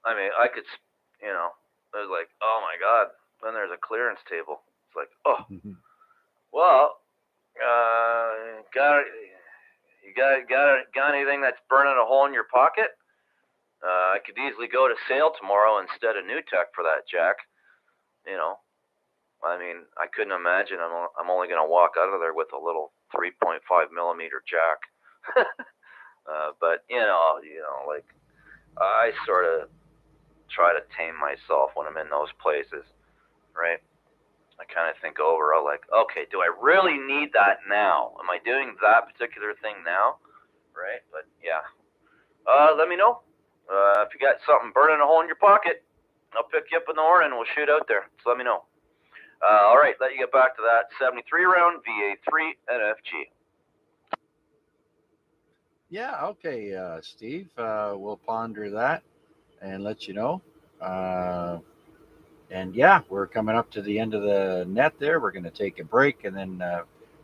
I mean, I could, it was like, oh my god. Then there's a clearance table. It's like, oh, well, got anything that's burning a hole in your pocket? I could easily go to sale tomorrow instead of new tech for that jack. I mean, I couldn't imagine I'm only going to walk out of there with a little 3.5 millimeter jack. But like I sort of try to tame myself when I'm in those places, right? I kind of think over, like, okay, do I really need that now? Am I doing that particular thing now, right? But yeah, let me know if you got something burning a hole in your pocket. I'll pick you up in the morning and we'll shoot out there. So let me know. All right, let you get back to that 73 round VA3 NFG. Yeah, okay, Steve. We'll ponder that and let you know. And yeah, we're coming up to the end of the net there. We're going to take a break and then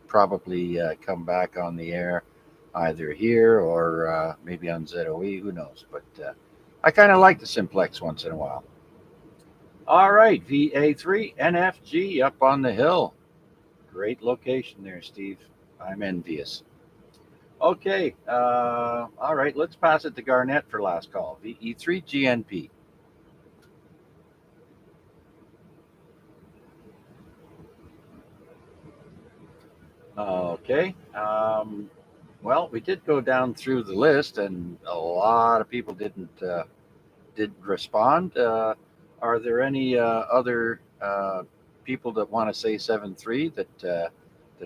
probably come back on the air either here or maybe on ZOE. Who knows? But I kind of like the Simplex once in a while. All right, VA3 NFG up on the hill. Great location there, Steve. I'm envious. Okay, all right, let's pass it to Garnett for last call. VE3 GNP. Okay, well, we did go down through the list, and a lot of people didn't respond. Are there any other people that want to say 7-3 that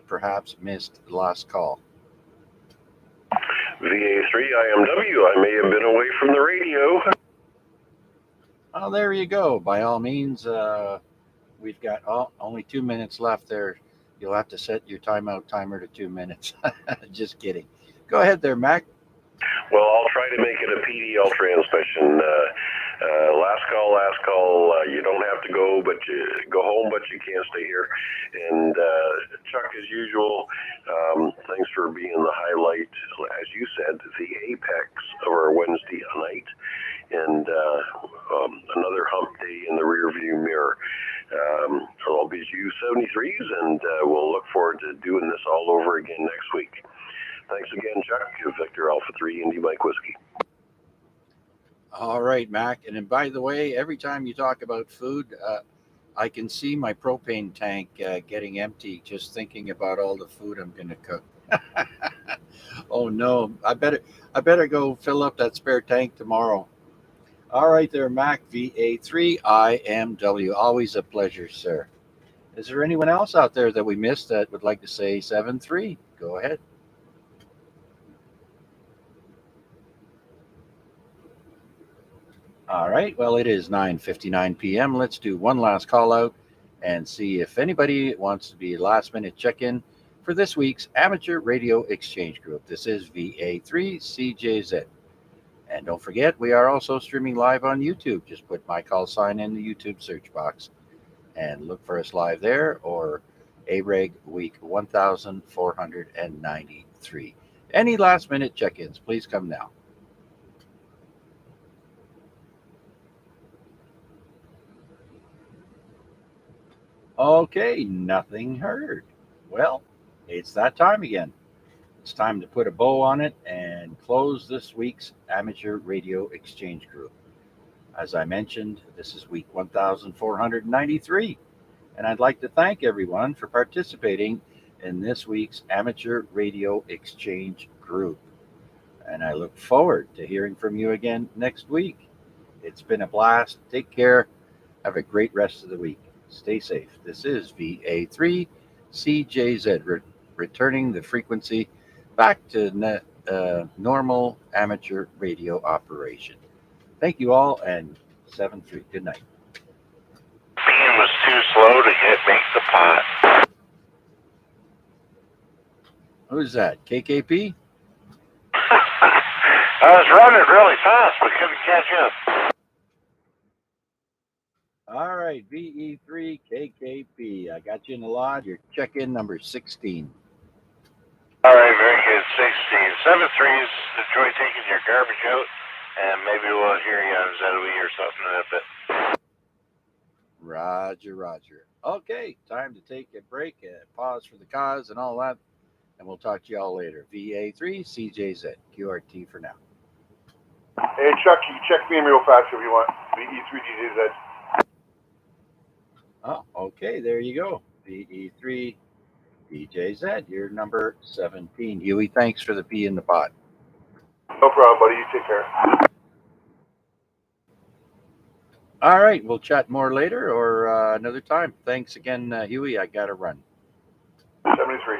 perhaps missed the last call? VA3 IMW, I may have been away from the radio. Oh, there you go. By all means, we've got only 2 minutes left there. You'll have to set your timeout timer to 2 minutes. Just kidding. Go ahead there, Mac. Well, I'll try to make it a PDL transmission. Last call. You don't have to go, but you go home, but you can't stay here. And Chuck, as usual, thanks for being the highlight, as you said, the apex of our Wednesday night, and another hump day in the rearview mirror. I'll be you 73s, and we'll look forward to doing this all over again next week. Thanks again, Chuck. Victor Alpha 3 Indy Mike Whiskey. All right, Mac. And then, by the way, every time you talk about food, I can see my propane tank getting empty just thinking about all the food I'm going to cook. Oh no, I better go fill up that spare tank tomorrow. All right there, Mac. VA3 IMW. Always a pleasure, sir. Is there anyone else out there that we missed that would like to say 7-3? Go ahead. All right, well, it is 9:59 p.m. Let's do one last call out and see if anybody wants to be last minute check-in for this week's Amateur Radio Exchange Group. This is VA3CJZ. And don't forget, we are also streaming live on YouTube. Just put my call sign in the YouTube search box and look for us live there, or AREG week 1493. Any last minute check-ins, please come now. Okay, nothing heard. Well, it's that time again. It's time to put a bow on it and close this week's Amateur Radio Exchange Group. As I mentioned, this is week 1493, and I'd like to thank everyone for participating in this week's Amateur Radio Exchange Group. And I look forward to hearing from you again next week. It's been a blast. Take care. Have a great rest of the week. Stay safe. This is VA3CJZ, returning the frequency back to normal amateur radio operation. Thank you all, and 7-3. Good night. Bean was too slow to make the pot. Who's that? KKP? I was running really fast, but couldn't catch up. All right, VE3KKP. I got you in the lodge. Your check-in number 16. All right, very good. 16. 7-3s. Enjoy taking your garbage out, and maybe we'll hear you on ZOE or something in a bit. Roger. Okay, time to take a break, pause for the cause and all that, and we'll talk to you all later. VA3CJZ, QRT for now. Hey, Chuck, you can check me in real fast if you want. VE3DJZ. Oh, okay, there you go. VE3DJZ, you're number 17. Huey, thanks for the pea in the pot. No problem, buddy. You take care. All right, we'll chat more later or another time. Thanks again, Huey. I got to run. 73.